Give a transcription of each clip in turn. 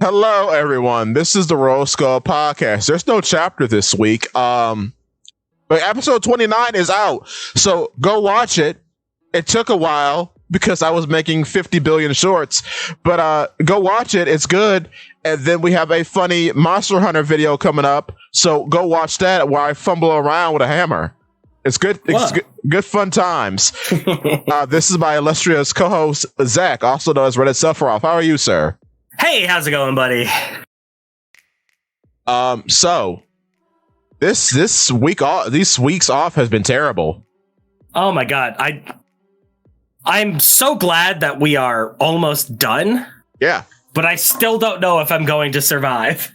Hello, everyone. This is the Roll Skull Podcast. There's no chapter this week. But episode 29 is out. So go watch it. It took a while because I was making 50 billion shorts, but go watch it. It's good. And then we have a funny Monster Hunter video coming up. So go watch that where I fumble around with a hammer. It's good. It's good fun times. This is my illustrious co-host, Zakk, also known as Reddit Sephiroth. How are you, sir? Hey, how's it going, buddy? So this week off, these weeks off has been terrible. Oh my god, I'm so glad that we are almost done. Yeah, but I still don't know if I'm going to survive.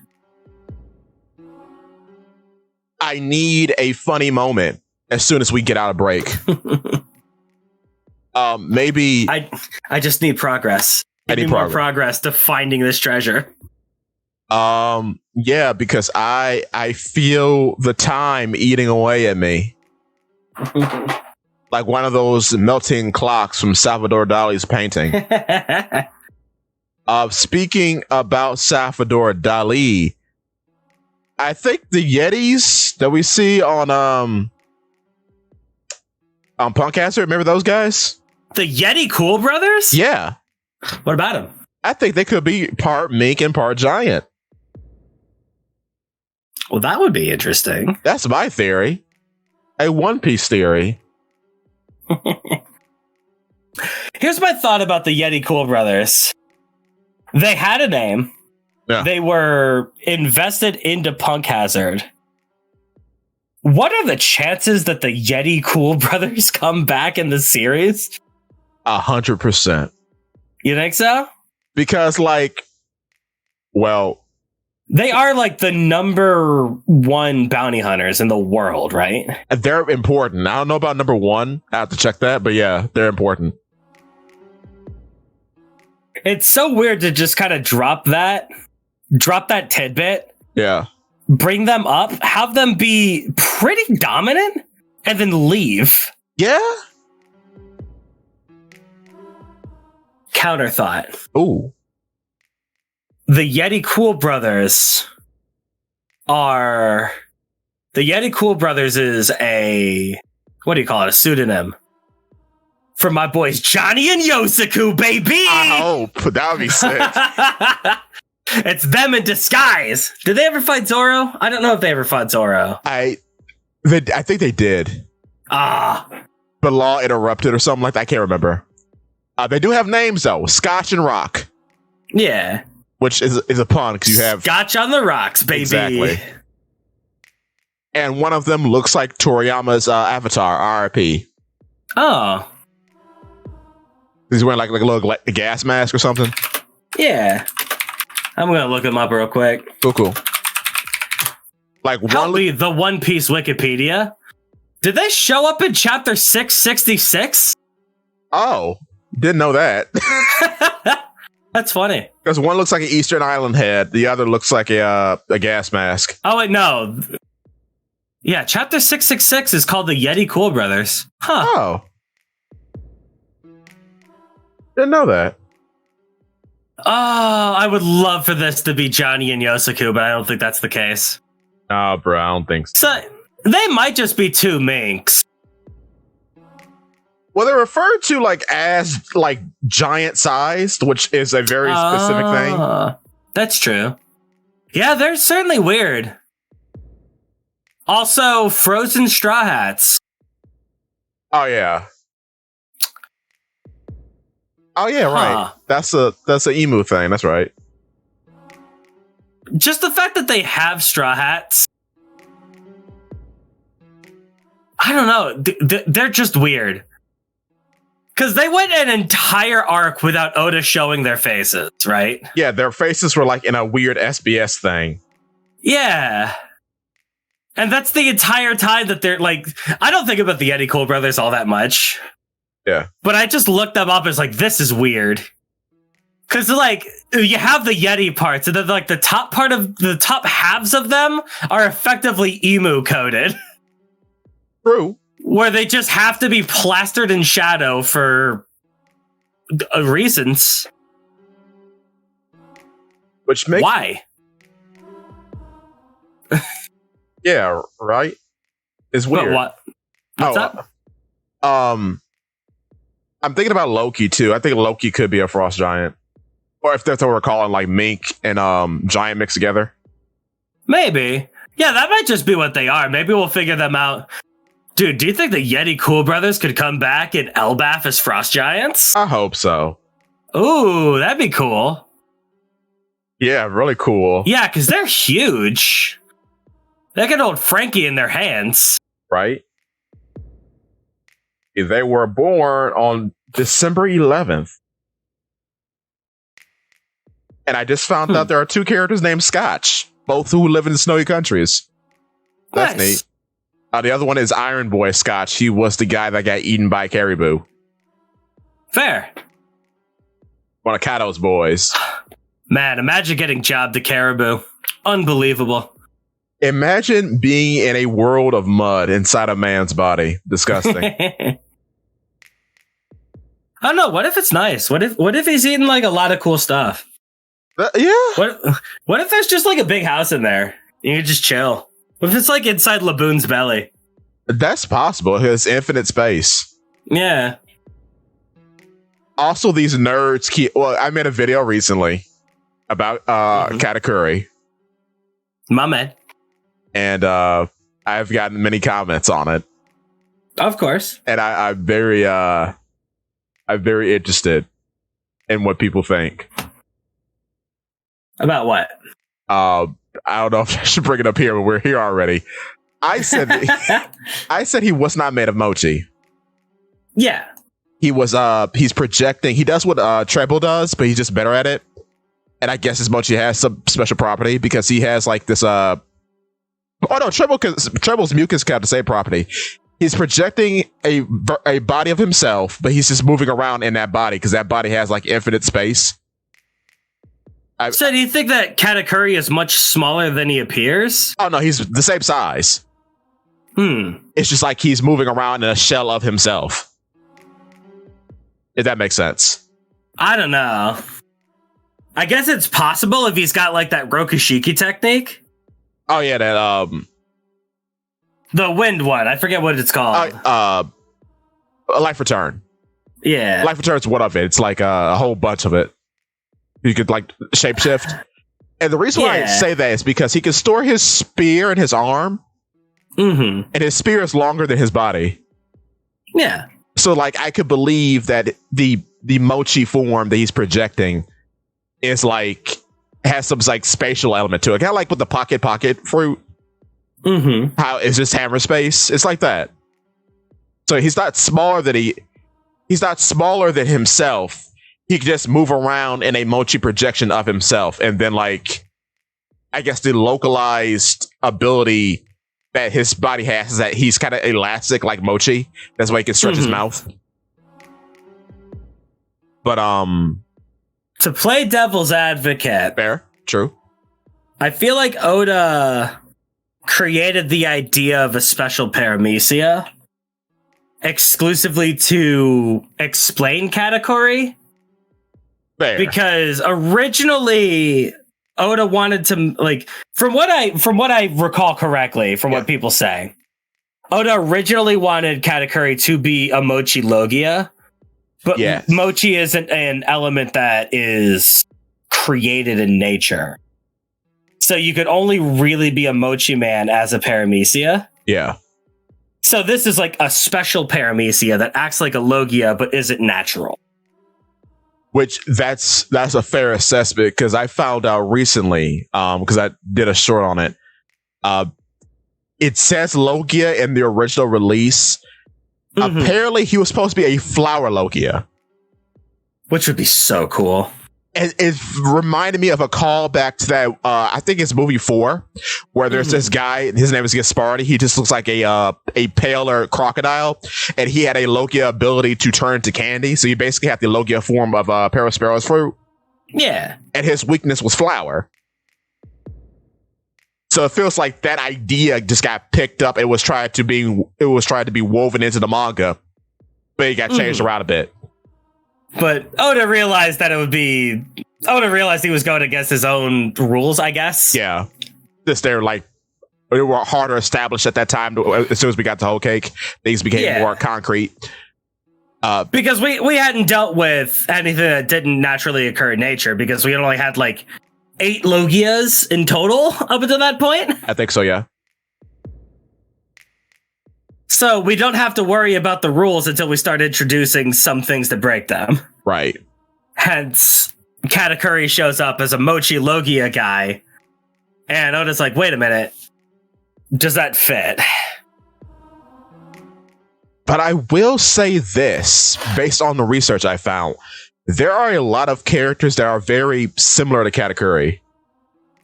I need a funny moment as soon as we get out of break. Maybe I just need progress. I need more progress to finding this treasure. Yeah, because I feel the time eating away at me. Like one of those melting clocks from Salvador Dali's painting. Speaking about Salvador Dali, I think the Yetis that we see on Punkcaster, remember those guys? The Yeti Cool Brothers? Yeah. What about them? I think they could be part mink and part giant. Well, that would be interesting. That's my theory. A One Piece theory. Here's my thought about the Yeti Cool Brothers. They had a name. Yeah. They were invested into Punk Hazard. What are the chances that the Yeti Cool Brothers come back in the series? 100%. You think so? Because, like, well, they are like the number one bounty hunters in the world, right? They're important. I don't know about number one. I have to check that, but yeah, they're important. It's so weird to just kind of drop that tidbit. Yeah. Bring them up, have them be pretty dominant, and then leave. Yeah. Counter thought. Ooh. The Yeti Cool Brothers is a, what do you call it? A pseudonym for my boys Johnny and Yosaku, baby. I hope that would be sick. It's them in disguise. Did they ever fight Zoro? I don't know if they ever fought Zoro. I think they did. But Law interrupted or something like that. I can't remember. They do have names though. Scotch and Rock. Yeah. Which is a pun because you have Scotch on the rocks, baby. Exactly. And one of them looks like Toriyama's avatar, RIP. Oh. He's wearing like a little gas mask or something. Yeah. I'm going to look him up real quick. Cool. Like the One Piece Wikipedia. Did they show up in chapter 666? Oh, didn't know that. That's funny. Because one looks like an Eastern Island head. The other looks like a gas mask. Oh, wait, no. Yeah, chapter 666 is called the Yeti Cool Brothers. Huh. Oh. Didn't know that. Oh, I would love for this to be Johnny and Yosaku, but I don't think that's the case. Oh, bro, I don't think so. So they might just be two minks. Well, they're referred to as giant sized, which is a very specific thing. That's true. Yeah, they're certainly weird. Also, frozen straw hats. Oh yeah. Oh yeah, right. That's a emu thing. That's right. Just the fact that they have straw hats. I don't know. They're just weird. Because they went an entire arc without Oda showing their faces, right? Yeah, their faces were like in a weird SBS thing. Yeah. And that's the entire time that they're like, I don't think about the Yeti Cool Brothers all that much. Yeah. But I just looked them up and was like, this is weird. Because like, you have the Yeti parts, and then like the top halves of them are effectively emu coded. True. Where they just have to be plastered in shadow for reasons. Which makes Why? yeah, right. It's weird. But what? What's up? I'm thinking about Loki too. I think Loki could be a frost giant, or if that's what we're calling like mink and giant mixed together. Maybe. Yeah, that might just be what they are. Maybe we'll figure them out. Dude, do you think the Yeti Cool Brothers could come back in Elbaf as frost giants? I hope so. Ooh, that'd be cool. Yeah, really cool. Yeah, because they're huge. They could hold Frankie in their hands. Right? They were born on December 11th. And I just found out there are two characters named Scotch, both who live in snowy countries. That's neat. The other one is Iron Boy Scotch. He was the guy that got eaten by caribou. Fair. One of Kato's boys. Man, imagine getting jabbed to caribou. Unbelievable. Imagine being in a world of mud inside a man's body. Disgusting. I don't know. What if it's nice? What if he's eating like a lot of cool stuff? Yeah. What if there's just like a big house in there? You can just chill. What if it's like inside Laboon's belly? That's possible. It has infinite space. Yeah. Also, these nerds I made a video recently about Katakuri. My man. And I've gotten many comments on it. Of course. And I'm very interested in what people think. About what? I don't know if I should bring it up here, but we're here already. I said he was not made of mochi. Yeah. He's projecting. He does what Treble does, but he's just better at it. And I guess his mochi has some special property because he has like this oh no, Treble's mucus got the same property. He's projecting a body of himself, but he's just moving around in that body because that body has like infinite space. So do you think that Katakuri is much smaller than he appears? Oh no, he's the same size. It's just like he's moving around in a shell of himself. If that makes sense. I don't know. I guess it's possible if he's got like that Rokushiki technique. Oh yeah, that the wind one. I forget what it's called. Life Return. Yeah. Life Return's one of it. It's like a whole bunch of it. You could like shapeshift. And the reason why I say that is because he can store his spear in his arm. Mm-hmm. And his spear is longer than his body. Yeah. So like I could believe that the mochi form that he's projecting is like has some like spatial element to it. Kind of like with the pocket fruit. Mm-hmm. How it's just hammer space. It's like that. So he's not smaller than himself. He can just move around in a mochi projection of himself, and then like I guess the localized ability that his body has is that he's kind of elastic like mochi. That's why he can stretch his mouth. But to play devil's advocate, fair, true. I feel like Oda created the idea of a special paramecia exclusively to explain Katakuri. Fair. Because originally Oda wanted to like from what I recall correctly from what people say, Oda originally wanted Katakuri to be a Mochi Logia, but Mochi isn't an element that is created in nature. So you could only really be a Mochi man as a paramecia. Yeah. So this is like a special paramecia that acts like a Logia but isn't natural. Which that's a fair assessment because I found out recently because I did a short on it. It says Logia in the original release. Mm-hmm. Apparently, he was supposed to be a flower Logia, which would be so cool. And it reminded me of a callback to that. I think it's movie 4, where there's this guy. His name is Gaspardi. He just looks like a paler crocodile, and he had a Logia ability to turn into candy. So you basically have the Logia form of Parasparrow's fruit. Yeah, and his weakness was flour. So it feels like that idea just got picked up. It was tried to be woven into the manga, but it got changed around a bit. But Oda realized that Oda realized he was going against his own rules, I guess. Yeah. They're like, they were harder established at that time. As soon as we got to Whole Cake, things became more concrete. Because we hadn't dealt with anything that didn't naturally occur in nature, because we only had like 8 Logias in total up until that point. I think so, yeah. So we don't have to worry about the rules until we start introducing some things that break them. Right. Hence, Katakuri shows up as a Mochi Logia guy, and Oda's like, wait a minute, does that fit? But I will say this, based on the research I found, there are a lot of characters that are very similar to Katakuri.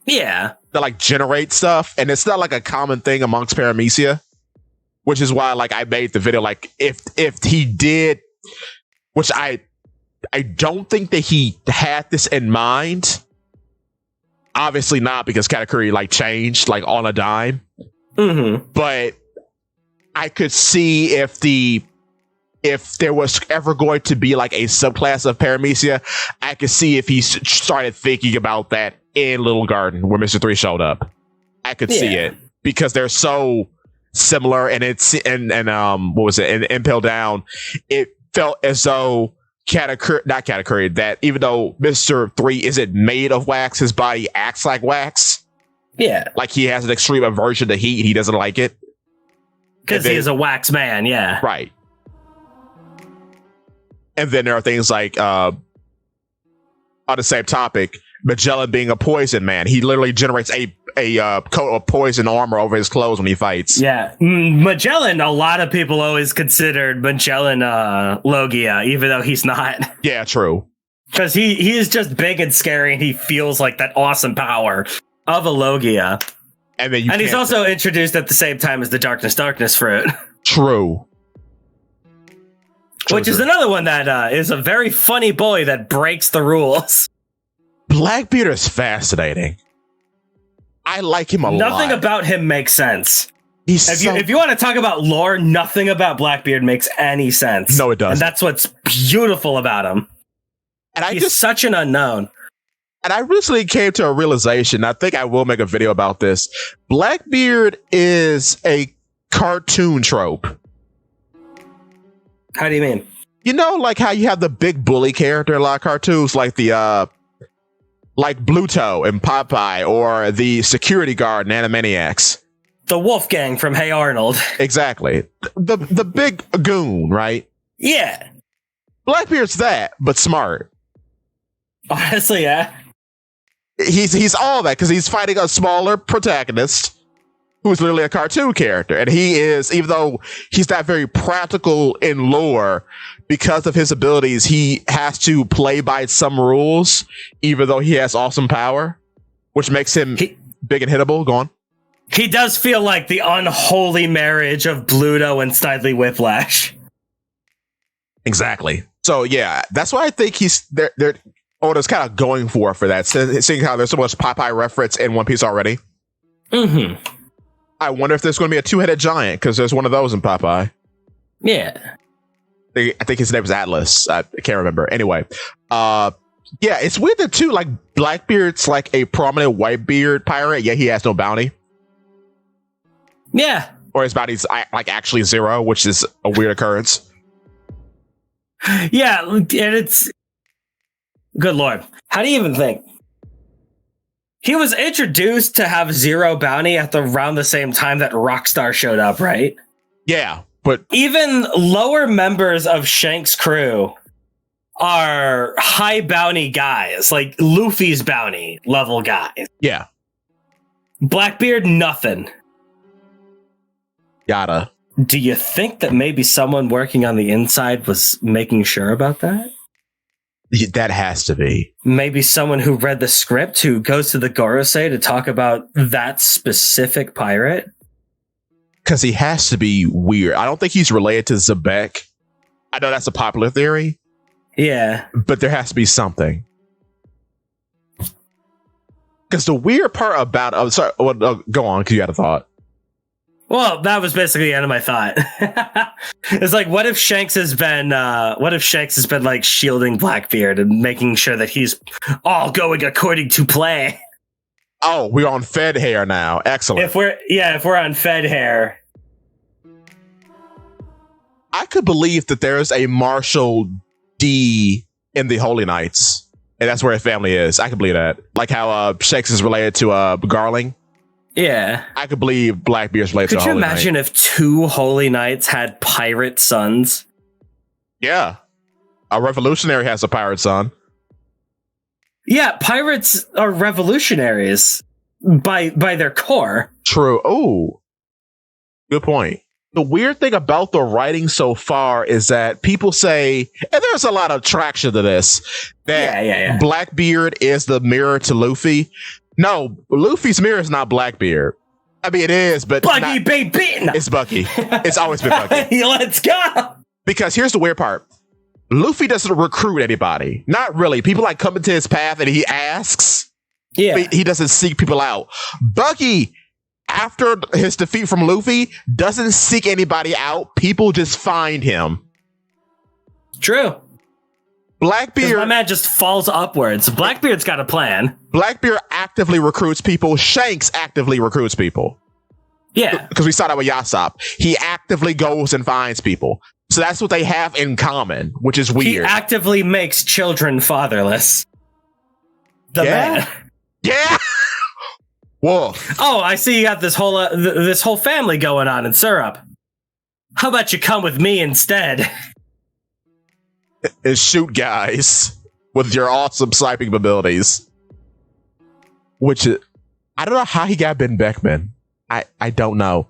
Yeah. That like generate stuff, and it's not like a common thing amongst Paramecia, which is why like I made the video like if he did, which I don't think that he had this in mind. Obviously not, because Katakuri like changed like on a dime. Mm-hmm. But I could see if there was ever going to be like a subclass of Paramecia, I could see if he started thinking about that in Little Garden where Mr. 3 showed up. I could see it because they're so similar, and it's and what was it? In Impel Down, it felt as though not Katakuri, that even though Mr. 3 isn't made of wax, his body acts like wax. Yeah. Like he has an extreme aversion to heat. He doesn't like it. Because he is a wax man, yeah. Right. And then there are things like, on the same topic, Magellan being a poison man. He literally generates a coat of poison armor over his clothes when he fights. Yeah. Magellan, a lot of people always considered Magellan Logia, even though he's not. Yeah, true. Because he is just big and scary, and he feels like that awesome power of a Logia. And then he's also introduced at the same time as the Darkness fruit. True. Which is another one that is a very funny boy that breaks the rules. Blackbeard is fascinating. I like him a lot. Nothing about him makes sense. If you want to talk about lore, nothing about Blackbeard makes any sense. No, it doesn't. And that's what's beautiful about him. And he's such an unknown. And I recently came to a realization, I think I will make a video about this. Blackbeard is a cartoon trope. How do you mean? You know, like how you have the big bully character in a lot of cartoons, like the like Bluto and Popeye, or the security guard in Animaniacs. The Wolfgang from Hey Arnold. Exactly. The big goon, right? Yeah. Blackbeard's that, but smart. Honestly, yeah. He's all that because he's fighting a smaller protagonist who's literally a cartoon character. And he is, even though he's not very practical in lore, because of his abilities, he has to play by some rules, even though he has awesome power, which makes him big and hittable. Go on. He does feel like the unholy marriage of Bluto and Snidely Whiplash. Exactly. So, yeah, that's why I think they're Oda's kind of going for that, seeing how there's so much Popeye reference in One Piece already. Mm-hmm. I wonder if there's going to be a two-headed giant, because there's one of those in Popeye. Yeah. I think his name is Atlas. I can't remember. Anyway, yeah, it's weird that too. Like Blackbeard's like a prominent Whitebeard pirate, yet he has no bounty. Yeah. Or his bounty's like actually 0, which is a weird occurrence. Yeah, and it's good lord. How do you even think? He was introduced to have 0 bounty at around the same time that Rockstar showed up, right? Yeah, but even lower members of Shank's crew are high bounty guys, like Luffy's bounty level guys. Yeah. Blackbeard, nothing. Yada. Do you think that maybe someone working on the inside was making sure about that? That has to be. Maybe someone who read the script who goes to the Gorosei to talk about that specific pirate? Because he has to be weird. I don't think he's related to Zakk. I know that's a popular theory. Yeah. But there has to be something. Because the weird part about... Oh, sorry. Well, go on, because you had a thought. Well, that was basically the end of my thought. It's like, what if Shanks has been like shielding Blackbeard and making sure that he's all going according to plan? Oh, we're on Fed hair now. Excellent. If we're on Fed hair. I could believe that there's a Marshall D in the Holy Knights, and that's where his family is. I could believe that. Like how Shanks is related to Garling. Yeah. I could believe Blackbeard's related to Could you Holy imagine Knight. if 2 Holy Knights had pirate sons? Yeah. A revolutionary has a pirate son. Yeah, pirates are revolutionaries by their core. True. Oh, good point. The weird thing about the writing so far is that people say, and there's a lot of traction to this, that Blackbeard is the mirror to Luffy. No, Luffy's mirror is not Blackbeard. I mean, it is, but Buggy, baby! It's Bucky. It's always been Bucky. Let's go! Because here's the weird part. Luffy doesn't recruit anybody. Not really. People like come into his path and he asks. Yeah. But he doesn't seek people out. Bucky, after his defeat from Luffy, doesn't seek anybody out. People just find him. True. Blackbeard, my man just falls upwards. Blackbeard's got a plan. Blackbeard actively recruits people. Shanks actively recruits people. Yeah. Because we saw that with Yasop. He actively goes and finds people. So that's what they have in common, which is weird. He actively makes children fatherless. The man. Yeah. Whoa. Oh, I see you got this whole family going on in syrup. How about you come with me instead? And shoot guys with your awesome sniping abilities. Which is, I don't know how he got Ben Beckman. I don't know.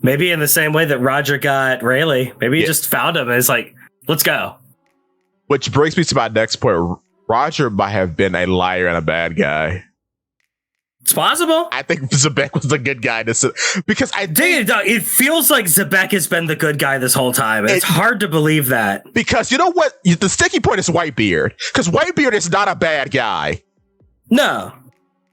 Maybe in the same way that Roger got Rayleigh. Maybe he just found him and is like, let's go. Which brings me to my next point. Roger might have been a liar and a bad guy. It's possible. I think Zabek was the good guy. Because I think it feels like Zabek has been the good guy this whole time. It's hard to believe that. Because you know what? The sticky point is Whitebeard. Because Whitebeard is not a bad guy. No.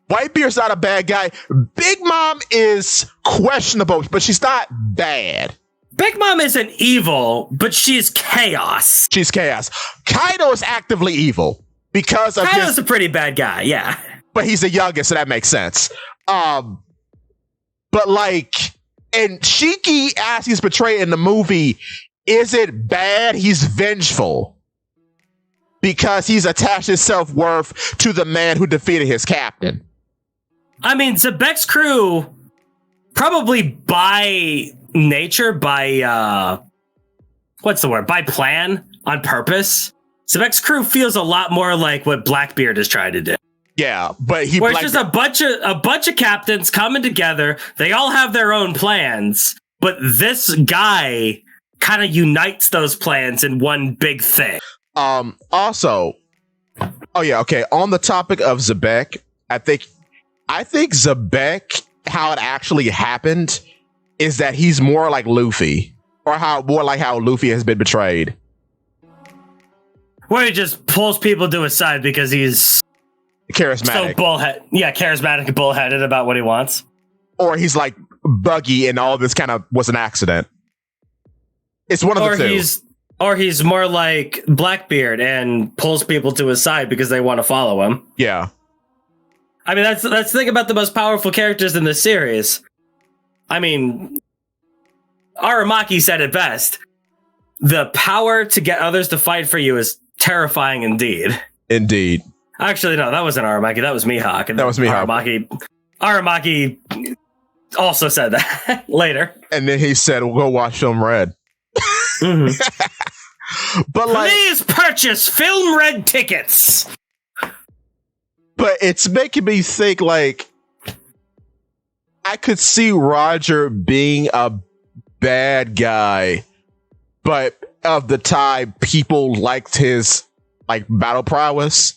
Whitebeard's not a bad guy. Big Mom is questionable, but she's not bad. Big Mom isn't evil, but she's chaos. She's chaos. Kaido is actively evil. Because of Kaido's a pretty bad guy, yeah. But he's the youngest, so that makes sense. But like, and Shiki, as he's portrayed in the movie, is it bad? He's vengeful. Because he's attached his self-worth to the man who defeated his captain. I mean, Zabek's crew, probably by nature, by plan, on purpose, Zabek's crew feels a lot more like what Blackbeard is trying to do. Yeah, but it's just a bunch of captains coming together. They all have their own plans, but this guy kind of unites those plans in one big thing. Also, on the topic of Zabek, I think Zabek, how it actually happened is that he's more like Luffy, or more like how Luffy has been betrayed. Where he just pulls people to his side because he's charismatic. So charismatic and bullheaded about what he wants. Or he's like Buggy and all this kind of was an accident. It's one of the two. Or he's more like Blackbeard and pulls people to his side because they want to follow him. Yeah. I mean, that's the thing about the most powerful characters in this series. I mean, Aramaki said it best. The power to get others to fight for you is terrifying indeed. Indeed. Actually, no, that wasn't Aramaki. That was Mihawk. That was Mihawk. Aramaki also said that later. And then he said, we'll go watch Film Red. Mm-hmm. But please purchase Film Red tickets. But it's making me think, like, I could see Roger being a bad guy, but of the time, people liked his battle prowess.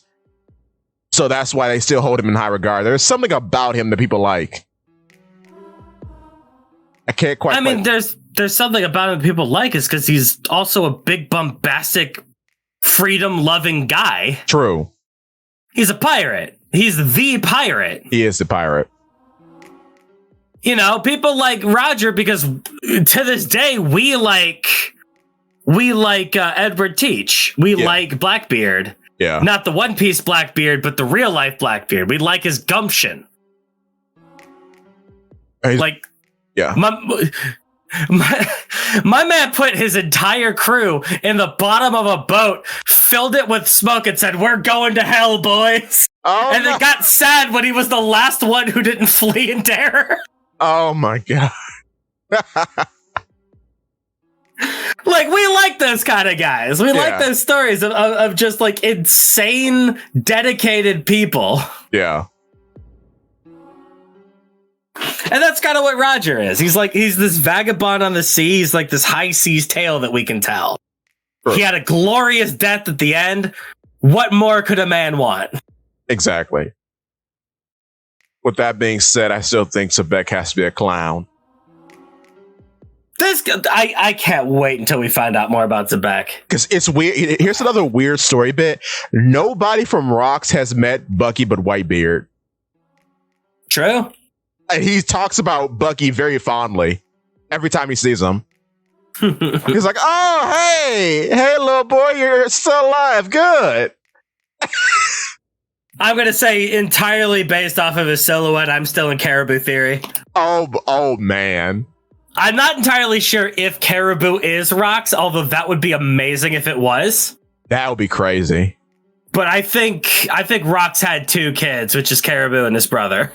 So that's why they still hold him in high regard. There's something about him that people like. I can't quite. I mean, there's something about him that people like is because he's also a big bombastic, freedom-loving guy. True. He's a pirate. He's the pirate. He is the pirate. You know, people like Roger because to this day we like Edward Teach. We like Blackbeard. Yeah. Not the One Piece Blackbeard, but the real life Blackbeard. We like his gumption. Like, yeah. My man put his entire crew in the bottom of a boat, filled it with smoke, and said, "We're going to hell, boys." And then got sad when he was the last one who didn't flee in terror. Oh my god. Like, we like those kind of guys. We like those stories of just like insane, dedicated people. Yeah. And that's kind of what Roger is. He's this vagabond on the sea. He's like this high seas tale that we can tell. Sure. He had a glorious death at the end. What more could a man want? Exactly. With that being said, I still think Zakk has to be a clown. I can't wait until we find out more about Zakk. Because it's weird. Here's another weird story bit. Nobody from Rocks has met Bucky but Whitebeard. True. And he talks about Bucky very fondly every time he sees him. He's like, "Oh, hey, little boy, you're still alive. Good." I'm going to say entirely based off of his silhouette, I'm still in Caribou theory. Oh, man. I'm not entirely sure if Caribou is Rocks, although that would be amazing if it was. That would be crazy. But I think Rocks had 2 kids, which is Caribou and his brother.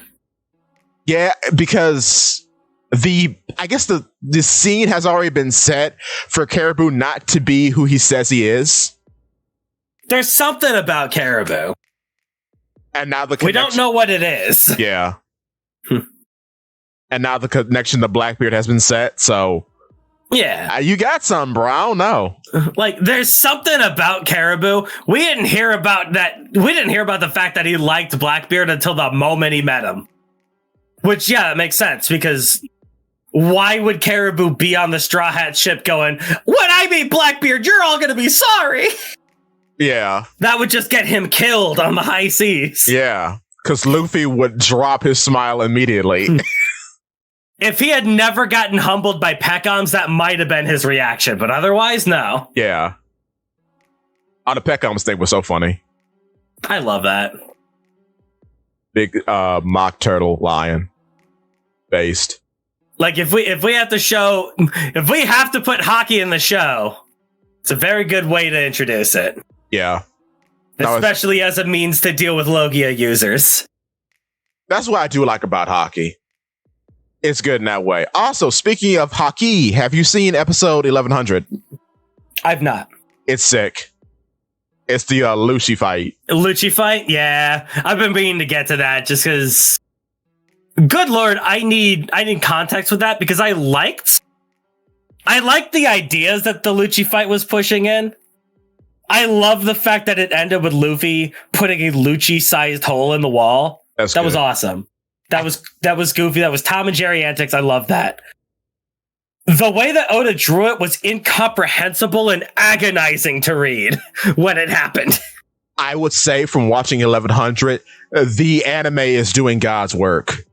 Yeah, because I guess the scene has already been set for Caribou not to be who he says he is. There's something about Caribou. And now we don't know what it is. Yeah. And now the connection to Blackbeard has been set, so yeah, you got some, bro. I don't know. Like, there's something about Caribou. We didn't hear about that. We didn't hear about the fact that he liked Blackbeard until the moment he met him. Which, yeah, that makes sense, because why would Caribou be on the Straw Hat ship going, "When I meet Blackbeard, you're all going to be sorry"? Yeah. That would just get him killed on the high seas. Yeah, because Luffy would drop his smile immediately. If he had never gotten humbled by Peckhams, that might have been his reaction, but otherwise, no. Yeah. Oh, the Peckhams thing was so funny. I love that. Big mock turtle lion based. Like, if we have to put hockey in the show, it's a very good way to introduce it. Yeah. Especially as a means to deal with Logia users. That's what I do like about hockey. It's good in that way. Also, speaking of hockey, have you seen episode 1100? I've not. It's sick. It's the Lucci fight. Lucci fight? Yeah. I've been meaning to get to that just because, good lord, I need context with that, because I liked the ideas that the Lucci fight was pushing in. I love the fact that it ended with Luffy putting a Lucci-sized hole in the wall. That was awesome. That was goofy. That was Tom and Jerry antics. I love that. The way that Oda drew it was incomprehensible and agonizing to read when it happened. I would say from watching 1100, the anime is doing God's work.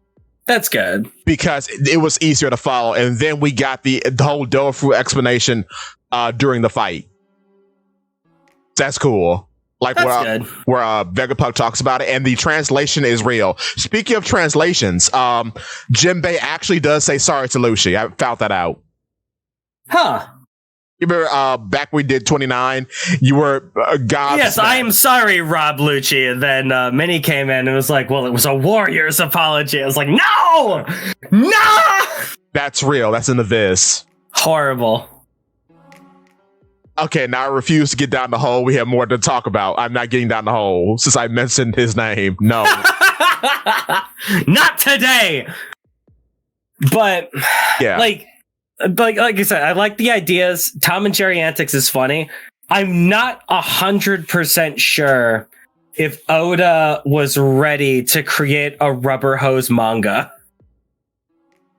That's good. Because it was easier to follow. And then we got the whole Dofu explanation during the fight. That's cool. Like where Vegapunk talks about it, and the translation is real. Speaking of translations, Jinbei actually does say sorry to Lucy. I found that out. Huh. You remember back when we did 29, you were God. Yes, I am sorry, Rob Lucci. And then Minnie came in and was like, well, it was a warrior's apology. I was like, no! That's real. That's in the Viz. Horrible. Okay, now I refuse to get down the hole. We have more to talk about. I'm not getting down the hole since I mentioned his name. No. Not today. But yeah, like I said, I like the ideas. Tom and Jerry antics is funny. I'm not 100% sure if Oda was ready to create a rubber hose manga.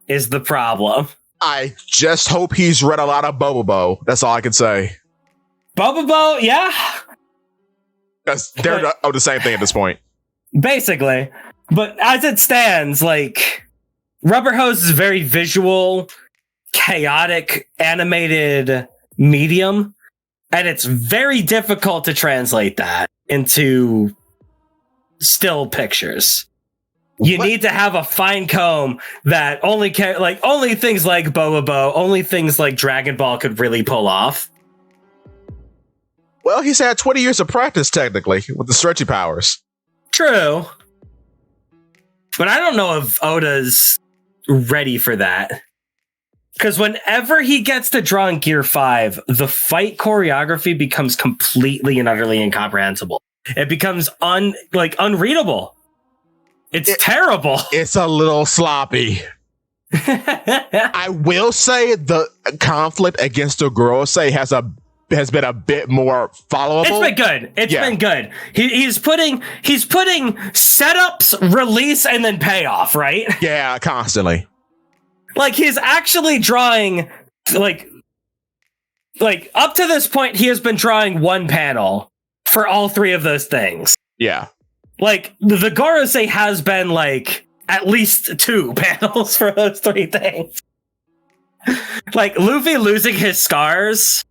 Is the problem. I just hope he's read a lot of Bobobo. That's all I can say. Bobobo, yeah. They're the same thing at this point. Basically. But as it stands, like, Rubber Hose is a very visual, chaotic, animated medium, and it's very difficult to translate that into still pictures. You need to have a fine comb that only things like Bobobo, only things like Dragon Ball could really pull off. Well, he's had 20 years of practice, technically, with the stretchy powers. True. But I don't know if Oda's ready for that. Because whenever he gets to drawing Gear 5, the fight choreography becomes completely and utterly incomprehensible. It becomes unreadable. It's terrible. It's a little sloppy. I will say the conflict against Ogurose has been a bit more followable. It's been good. It's been good. He's putting setups, release, and then payoff, right? Yeah, constantly. Like he's actually drawing like up to this point, he has been drawing one panel for all three of those things. Yeah. Like the Gorosei has been like at least 2 panels for those 3 things. Like Luffy losing his scars.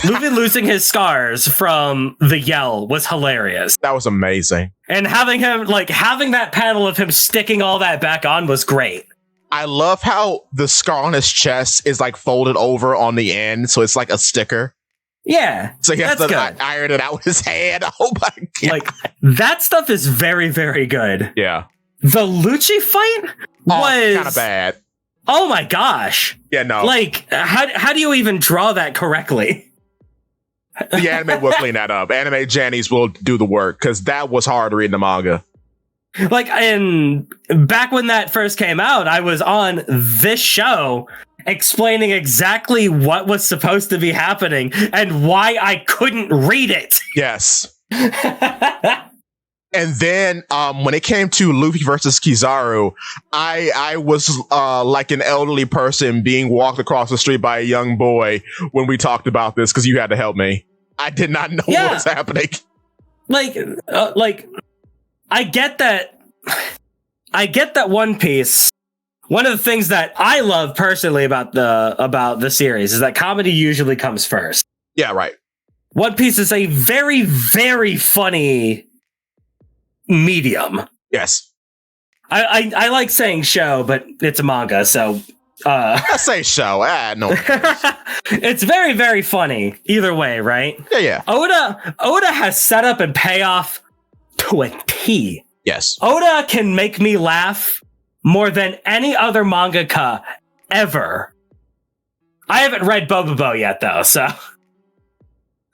Luffy losing his scars from the yell was hilarious. That was amazing. And having that panel of him sticking all that back on was great. I love how the scar on his chest is like folded over on the end, so it's like a sticker. Yeah, so he has to iron it out with his hand. Oh my god! Like that stuff is very, very good. Yeah, the Lucci fight was kind of bad. Oh my gosh! Yeah, no. Like, how do you even draw that correctly? The anime will clean that up. Anime Jannies will do the work because that was hard to read in the manga. Like, and back when that first came out, I was on this show explaining exactly what was supposed to be happening and why I couldn't read it. Yes. And then when it came to Luffy versus Kizaru, I was like an elderly person being walked across the street by a young boy when we talked about this because you had to help me. I did not know what was happening. Like I get that. I get that One Piece. One of the things that I love personally about the series is that comedy usually comes first. Yeah, right. One Piece is a very, very funny medium. Yes. I like saying show, but it's a manga, so I say show. No. It's very, very funny either way, right? Yeah. Oda has setup and payoff to a T. Yes. Oda can make me laugh more than any other mangaka ever. I haven't read Bobobo yet, though, so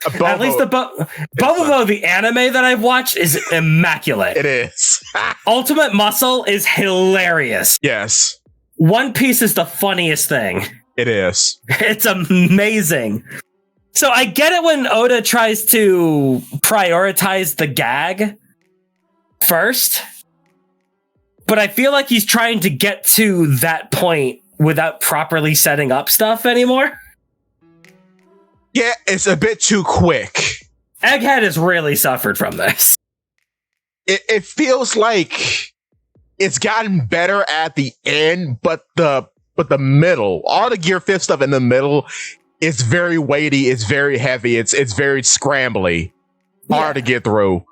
at least the Bobobo, the anime that I've watched, is immaculate. It is. Ultimate Muscle is hilarious. Yes. One Piece is the funniest thing. It is. It's amazing. So I get it when Oda tries to prioritize the gag first, but I feel like he's trying to get to that point without properly setting up stuff anymore. Yeah, it's a bit too quick. Egghead has really suffered from this. It feels like it's gotten better at the end, but the middle, all the Gear 5 stuff in the middle is very weighty, it's very heavy, it's very scrambly, hard to get through.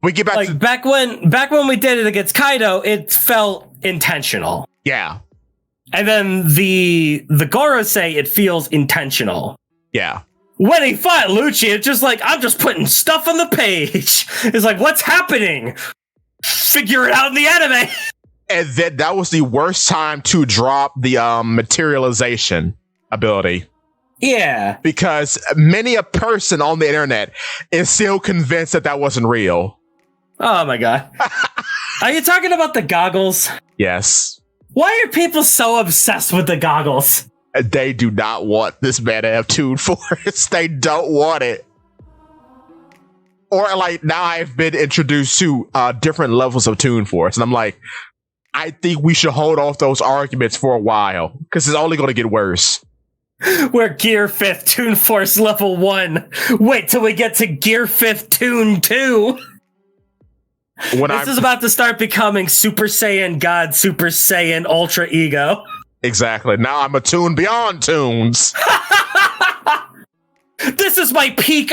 We get back like to back when we did it against Kaido, it felt intentional. Yeah. And then the Gorosei, it feels intentional. Yeah. When he fought Lucci, it's just like, I'm just putting stuff on the page. It's like, what's happening? Figure it out in the anime. And then that was the worst time to drop the materialization ability. Yeah. Because many a person on the internet is still convinced that wasn't real. Oh my god. Are you talking about the goggles? Yes. Why are people so obsessed with the goggles? They do not want this man to have Toon Force. They don't want it. Or like now I've been introduced to different levels of Toon Force. And I'm like, I think we should hold off those arguments for a while. Because it's only going to get worse. We're Gear 5th Toon Force level 1. Wait till we get to Gear 5th Toon 2. This is about to start becoming Super Saiyan God, Super Saiyan Ultra Ego. Exactly. Now I'm attuned beyond tunes. This is my peak.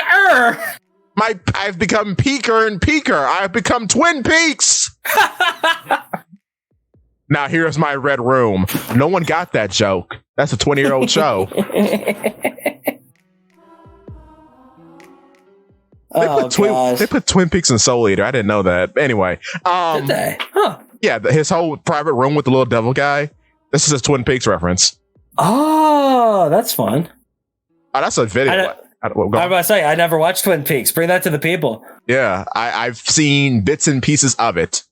I've become peaker and peaker. I've become Twin Peaks. Now here's my red room. No one got that joke. That's a 20-year-old show. They put Twin Peaks in Soul Eater. I didn't know that. Anyway, did they? Huh. Yeah, his whole private room with the little devil guy. This is a Twin Peaks reference. Oh, that's fun. Oh, that's a video. I was about to say, I never watched Twin Peaks. Bring that to the people. Yeah, I've seen bits and pieces of it.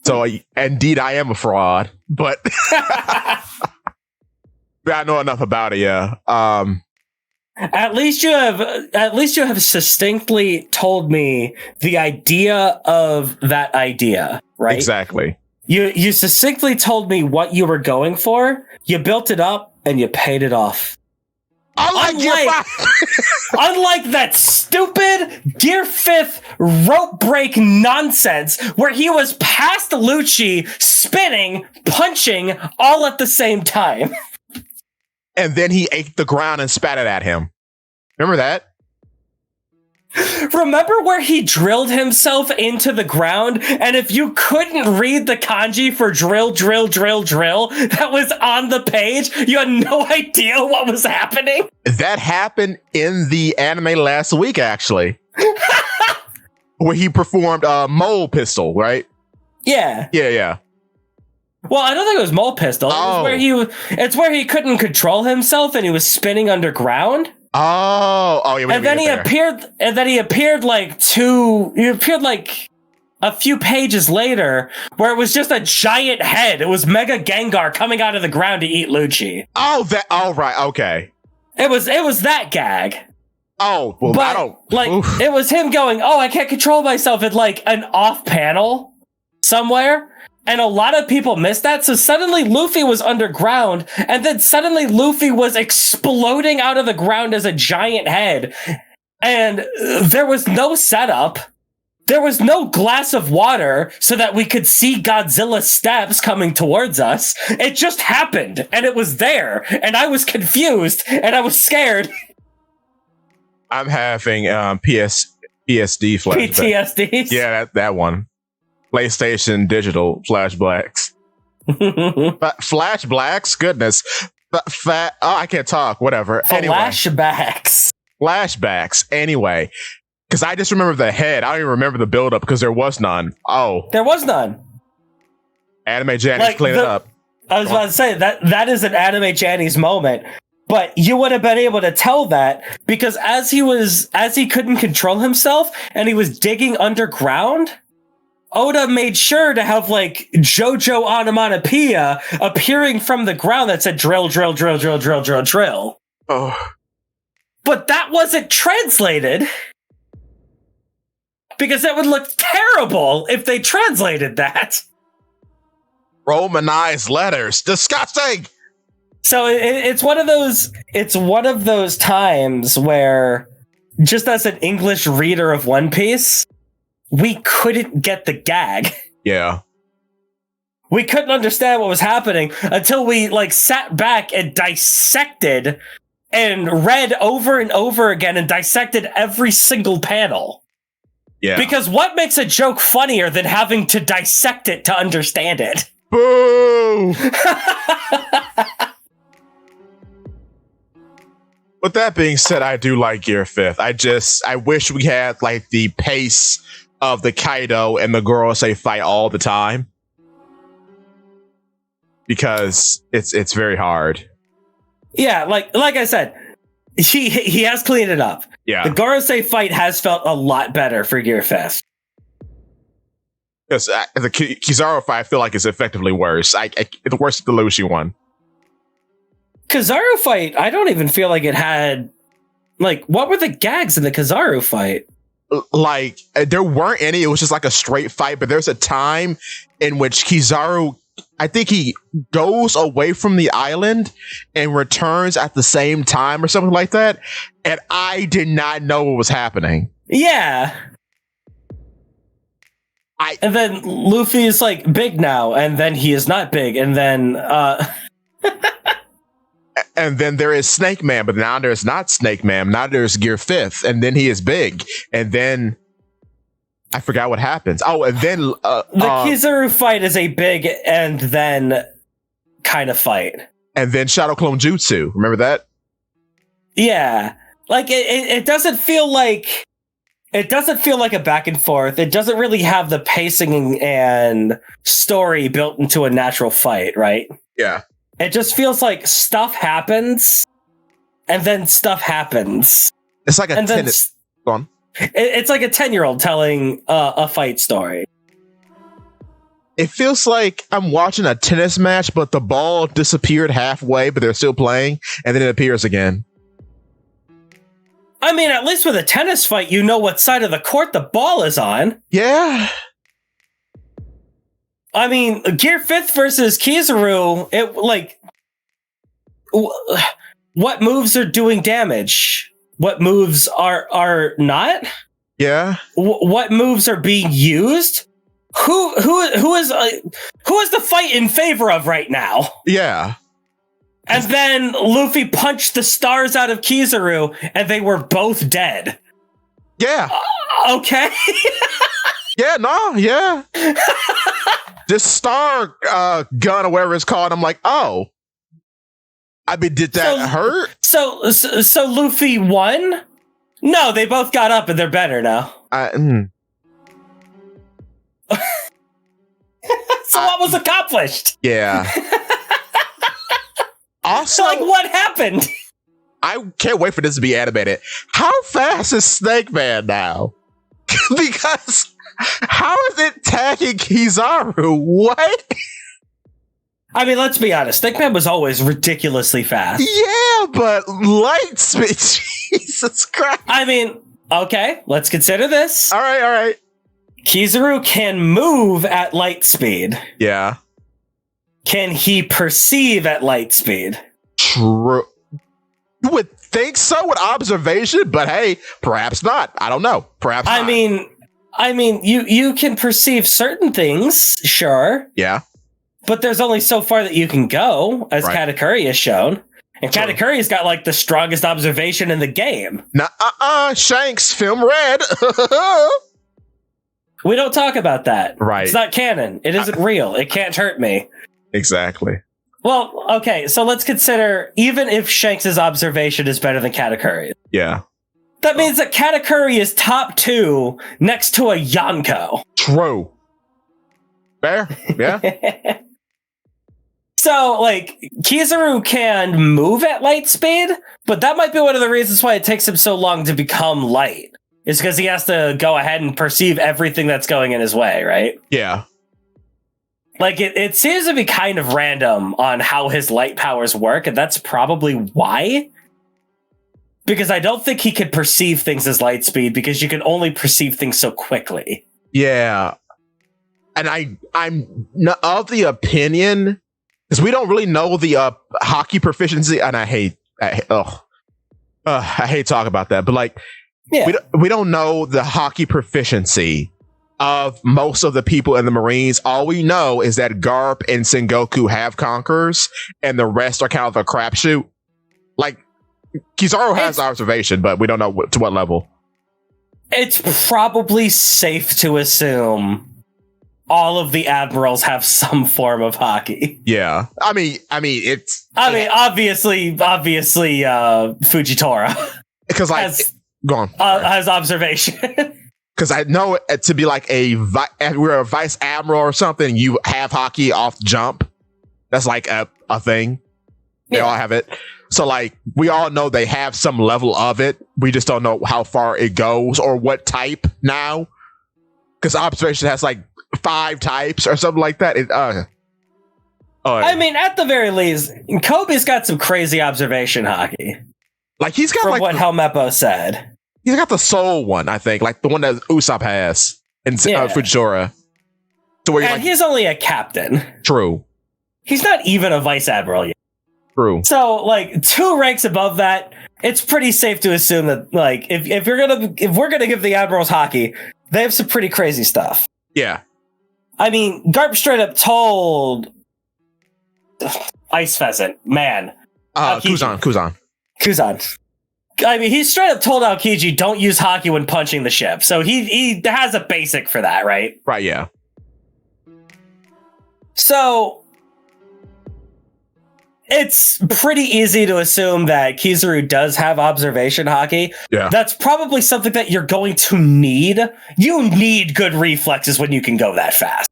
So indeed, I am a fraud, but I know enough about it. Yeah. At least you have succinctly told me the idea of that idea, right? Exactly. You succinctly told me what you were going for. You built it up and you paid it off. Unlike that stupid Gear 5th rope break nonsense where he was past Lucci, spinning, punching, all at the same time. And then he ate the ground and spat it at him. Remember that? Remember where he drilled himself into the ground, and if you couldn't read the kanji for drill that was on the page, you had no idea what was happening? That happened in the anime last week, actually. Where he performed Mole Pistol, right? Yeah. Yeah. Well, I don't think it was Mole Pistol. Oh. It's where he couldn't control himself and he was spinning underground. Oh, yeah. And then he appeared like a few pages later where it was just a giant head. It was Mega Gengar coming out of the ground to eat Lucci. Oh, right. Okay. It was that gag. Oh, well, but, I don't. Like, it was him going, oh, I can't control myself at like an off panel somewhere. And a lot of people missed that. So suddenly Luffy was underground. And then suddenly Luffy was exploding out of the ground as a giant head. And there was no setup. There was no glass of water so that we could see Godzilla's steps coming towards us. It just happened. And it was there. And I was confused. And I was scared. I'm having PTSD flashbacks. PTSD? Yeah, that one. PlayStation Digital flashbacks. Flashbacks? Goodness. I can't talk. Whatever. Flashbacks. Flashbacks. Anyway. Because I just remember the head. I don't even remember the build-up because there was none. Oh. There was none. Anime Janny's clean it up. I was about to say, that is an Anime Janny's moment. But you would have been able to tell that because as he couldn't control himself and he was digging underground, Oda made sure to have like JoJo onomatopoeia appearing from the ground that said drill. Oh. But that wasn't translated because it would look terrible if they translated that. Romanized letters. Disgusting. So it's one of those times where just as an English reader of One Piece, we couldn't get the gag. Yeah. We couldn't understand what was happening until we like sat back and dissected and read over and over again and dissected every single panel. Yeah. Because what makes a joke funnier than having to dissect it to understand it? Boo! With that being said, I do like Gear 5th. I wish we had like the pace of the Kaido and the Gorosei fight all the time. Because it's very hard. Yeah, like I said, he has cleaned it up. Yeah. The Gorosei fight has felt a lot better for Gear 5th. Because the Kizaru fight, I feel like is effectively worse. It's worse than the Lucy one. Kizaru fight, I don't even feel like it had... Like, what were the gags in the Kizaru fight? Like, there weren't any. It was just like a straight fight. But there's a time in which Kizaru, I think he goes away from the island and returns at the same time or something like that. And I did not know what was happening. Yeah. And then Luffy is like big now, and then he is not big, and then and then there is Snake Man, but now there's not Snake Man. Now there's Gear 5th, and then he is big, and then I forgot what happens. Oh, and then the Kizaru fight is a big and then kind of fight, and then Shadow Clone Jutsu. Remember that? Yeah, like it doesn't feel like. It doesn't feel like a back and forth. It doesn't really have the pacing and story built into a natural fight, right? Yeah. It just feels like stuff happens, and then stuff happens. It's like Go on. It's like a 10-year-old telling a fight story. It feels like I'm watching a tennis match, but the ball disappeared halfway, but they're still playing, and then it appears again. I mean, at least with a tennis fight, you know what side of the court the ball is on. Yeah. I mean, Gear 5th versus Kizaru, what moves are doing damage? What moves are not? Yeah. What moves are being used? Who is the fight in favor of right now? Yeah. And then Luffy punched the stars out of Kizaru, and they were both dead. Yeah. Okay. Yeah. This star gun or whatever it's called, I'm like, oh. I mean, did that hurt? So Luffy won? No, they both got up and they're better now. So what was accomplished? Yeah. Also, like, what happened? I can't wait for this to be animated. How fast is Snake Man now? Because how is it tagging Kizaru? What? I mean, let's be honest. Snake Man was always ridiculously fast. Yeah, but light speed. Jesus Christ. I mean, okay, let's consider this. All right. Kizaru can move at light speed. Yeah. Can he perceive at light speed? True. You would think so with observation, but hey, perhaps not. I don't know. Perhaps not. I mean, you can perceive certain things, sure. Yeah. But there's only so far that you can go, as Katakuri has shown. And Katakuri's got like the strongest observation in the game. Shanks, film red. We don't talk about that. Right. It's not canon. It isn't real. It can't hurt me. Exactly. Well, okay, so let's consider, even if Shanks' observation is better than Katakuri. Yeah. That means that Katakuri is top 2 next to a Yonko. True. Fair. Yeah. So, like, Kizaru can move at light speed, but that might be one of the reasons why it takes him so long to become light. Is because he has to go ahead and perceive everything that's going in his way, right? Yeah. Like, it seems to be kind of random on how his light powers work, and that's probably why. Because I don't think he could perceive things as light speed, because you can only perceive things so quickly. Yeah. And I'm of the opinion, because we don't really know the hockey proficiency, and I hate talking about that, but like, yeah. We don't know the hockey proficiency of most of the people in the Marines. All we know is that Garp and Sengoku have conquerors, and the rest are kind of a crapshoot. Like, Kizaru has observation, but we don't know to what level. It's probably safe to assume all of the admirals have some form of hockey. Yeah, I mean, obviously, Fujitora, because like. Go on. Has observation. Because I know it to be like we're a vice admiral or something. You have hockey off jump. That's like a thing. They all have it. So like we all know they have some level of it. We just don't know how far it goes or what type now. Because observation has like 5 types or something like that. I mean, at the very least, Kobe's got some crazy observation hockey. Like he's got from what Helmeppo said. He's got the soul one, I think, like the one that Usopp has in Fujitora. To where he's only a captain. True. He's not even a vice admiral yet. True. So, like 2 ranks above that, it's pretty safe to assume that, like, if we're gonna give the admirals hockey, they have some pretty crazy stuff. Yeah. I mean, Garp straight up told Ice Pheasant, man. Kuzan. I mean, he straight up told Aokiji, don't use Haki when punching the ship. So he has a basic for that, right? Right, yeah. So it's pretty easy to assume that Kizaru does have observation Haki. Yeah. That's probably something that you're going to need. You need good reflexes when you can go that fast.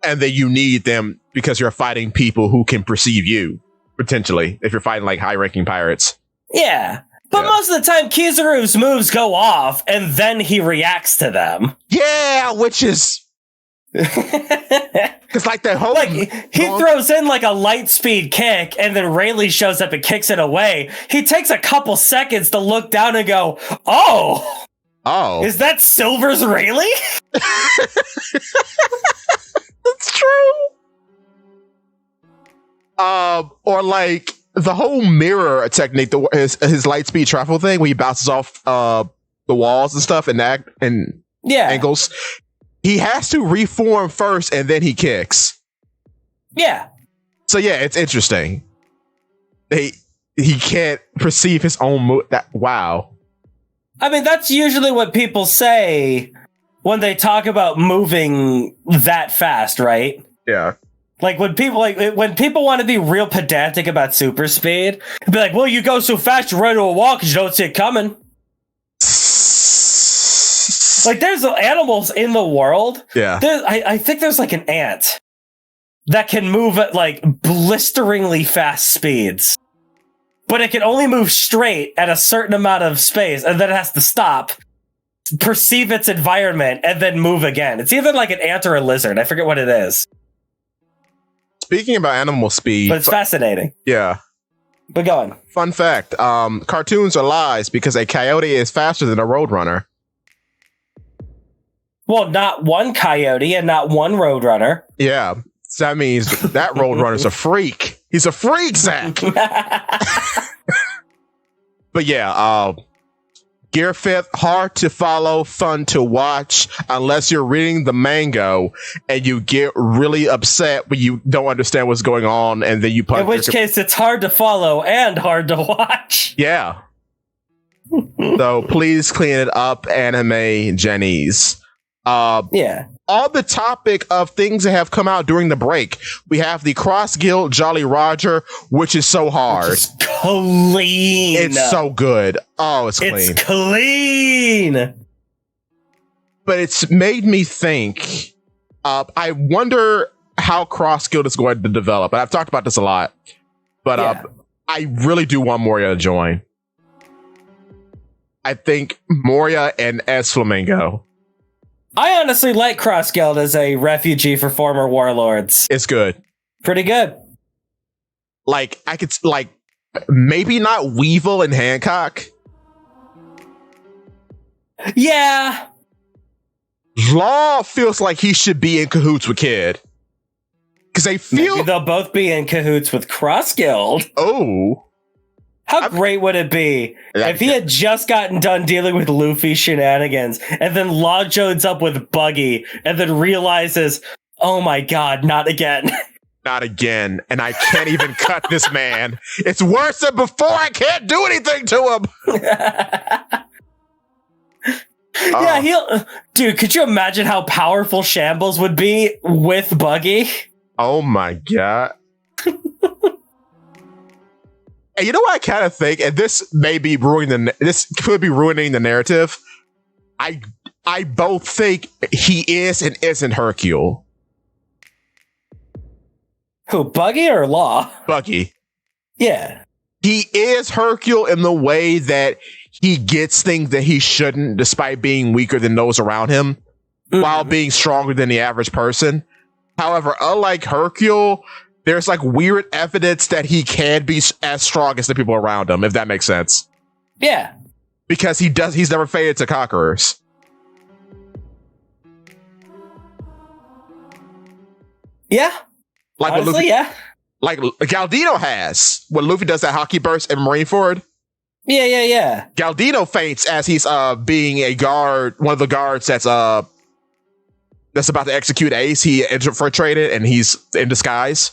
And then you need them because you're fighting people who can perceive you, potentially, if you're fighting like high-ranking pirates. Yeah. But most of the time, Kizaru's moves go off, and then he reacts to them. Yeah, which is... It's like that whole... Like, he throws in like a light speed kick, and then Rayleigh shows up and kicks it away. He takes a couple seconds to look down and go, oh, is that Silver's Rayleigh? That's true. Or like the whole mirror technique, his light speed travel thing, where he bounces off the walls and stuff and angles. He has to reform first, and then he kicks. Yeah. So yeah, it's interesting. He can't perceive his own move. Wow. I mean, that's usually what people say when they talk about moving that fast, right? Yeah. Like when people want to be real pedantic about super speed, be like, "Well, you go so fast, you run into a wall because you don't see it coming." Like, there's animals in the world. Yeah. I think there's like an ant that can move at like blisteringly fast speeds, but it can only move straight at a certain amount of space, and then it has to stop, perceive its environment, and then move again. It's either like an ant or a lizard. I forget what it is. Speaking about animal speed, but it's fascinating. Yeah. But go on. Fun fact: cartoons are lies because a coyote is faster than a roadrunner. Well, not one coyote and not one roadrunner. Yeah, so that means that roadrunner's a freak. He's a freak, Zakk. But yeah, Gear 5th, hard to follow, fun to watch, unless you're reading the manga and you get really upset when you don't understand what's going on, and then you punch. In which case, it's hard to follow and hard to watch. Yeah. So please clean it up, anime Jennies. Yeah. On the topic of things that have come out during the break, we have the Cross Guild Jolly Roger, which is so hard. It's clean. It's so good. Oh, it's clean. It's clean. But it's made me think. I wonder how Cross Guild is going to develop. And I've talked about this a lot. But I really do want Moria to join. I think Moria and S Flamingo. I honestly like Cross Guild as a refugee for former warlords. It's good. Pretty good. Like, I could, like, maybe not Weevil and Hancock. Yeah. Law feels like he should be in cahoots with Kid. Because they feel... Maybe they'll both be in cahoots with Cross Guild. Oh. How great would it be if he had just gotten done dealing with Luffy's shenanigans, and then Law joins up with Buggy, and then realizes, oh my god, not again. Not again. And I can't even cut this man. It's worse than before. I can't do anything to him. Yeah, dude, could you imagine how powerful Shambles would be with Buggy? Oh my god. And you know what I kind of think, and this may be this could be ruining the narrative. I both think he is and isn't Hercule. Who, Buggy or Law? Buggy. Yeah. He is Hercule in the way that he gets things that he shouldn't, despite being weaker than those around him, while being stronger than the average person. However, unlike Hercule, there's like weird evidence that he can be as strong as the people around him, if that makes sense. Yeah. Because he's never faded to conquerors. Yeah. Like honestly, Luffy, yeah. Like Galdino has. When Luffy does that hockey burst in Marineford. that's about to execute Ace. He infiltrated and he's in disguise.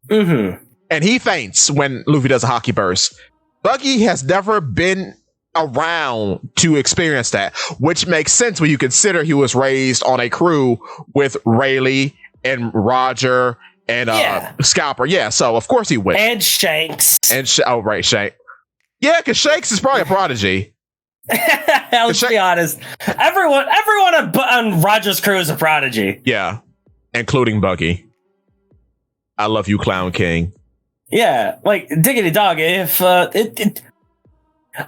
Mm-hmm. And he faints when Luffy does a hockey burst. Buggy has never been around to experience that, which makes sense when you consider he was raised on a crew with Rayleigh and Roger and Scalper. Yeah, so of course he went. And Shanks. Oh, right, Shanks. Yeah, because Shanks is probably a prodigy. Let's be honest. Everyone on Roger's crew is a prodigy. Yeah, including Buggy. I love you, Clown King. Yeah, like diggity dog. If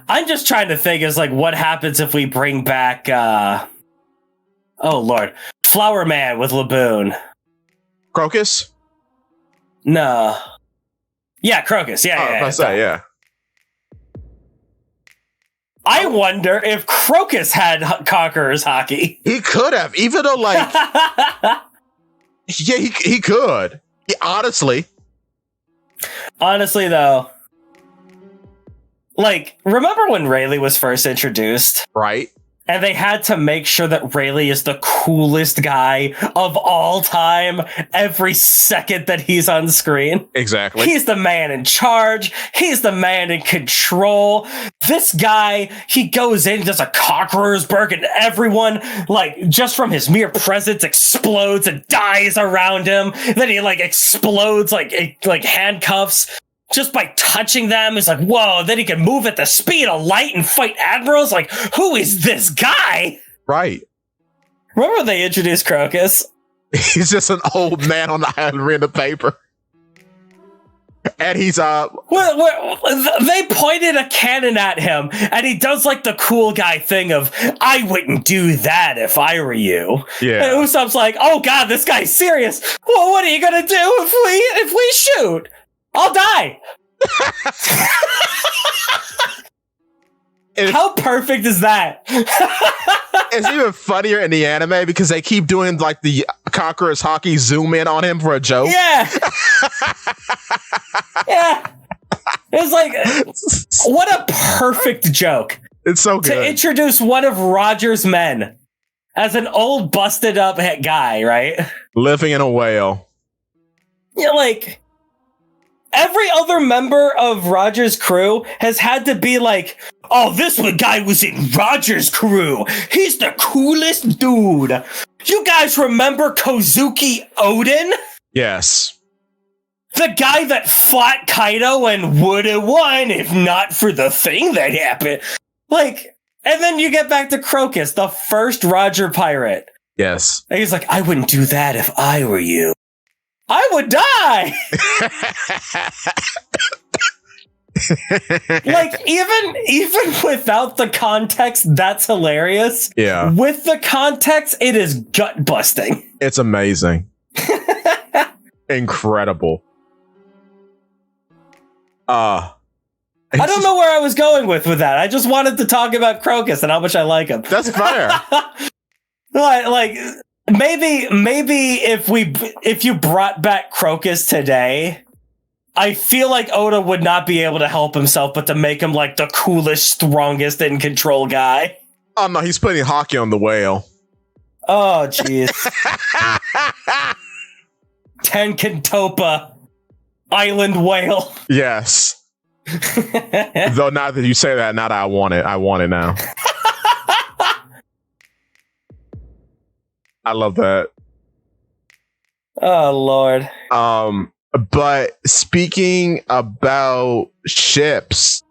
I'm just trying to think is like what happens if we bring back oh lord, Flower Man with Laboon. Crocus? No. Yeah, Crocus. Yeah. I wonder if Crocus had Conqueror's hockey. He could have, even though like yeah, he could. Honestly though, like, remember when Rayleigh was first introduced? Right. And they had to make sure that Rayleigh is the coolest guy of all time every second that he's on screen. Exactly. He's the man in charge. He's the man in control. This guy, he goes in, does a conqueror's burg, and everyone, like, just from his mere presence explodes and dies around him. Then he, like, explodes like handcuffs. Just by touching them, it's like, whoa, then he can move at the speed of light and fight admirals? Like, who is this guy? Right. Remember when they introduced Crocus? He's just an old man on the island reading the paper. And he's, they pointed a cannon at him, and he does, like, the cool guy thing of, I wouldn't do that if I were you. Yeah. And Usopp's like, oh god, this guy's serious. Well, what are you gonna do if we shoot? I'll die. How perfect is that? It's even funnier in the anime because they keep doing like the Conqueror's hockey zoom in on him for a joke. Yeah. Yeah. It's like, what a perfect joke. It's so good. To introduce one of Roger's men as an old busted up guy, right? Living in a whale. Yeah, like, every other member of Roger's crew has had to be like, oh, this guy was in Roger's crew. He's the coolest dude. You guys remember Kozuki Odin? Yes. The guy that fought Kaido and would have won if not for the thing that happened. Like, and then you get back to Crocus, the first Roger pirate. Yes. And he's like, I wouldn't do that if I were you. I would die. Like, even without the context, that's hilarious. Yeah. With the context, it is gut busting. It's amazing. Incredible. I don't know where I was going with that. I just wanted to talk about Crocus and how much I like him. That's fair. like maybe if you brought back Crocus today, I feel like Oda would not be able to help himself but to make him like the coolest, strongest, in control guy. Oh no, he's putting hockey on the whale. Oh jeez. Tenkentopa Island whale. Yes. Though now that you say that, now that I want it now. I love that. Oh Lord. But speaking about ships,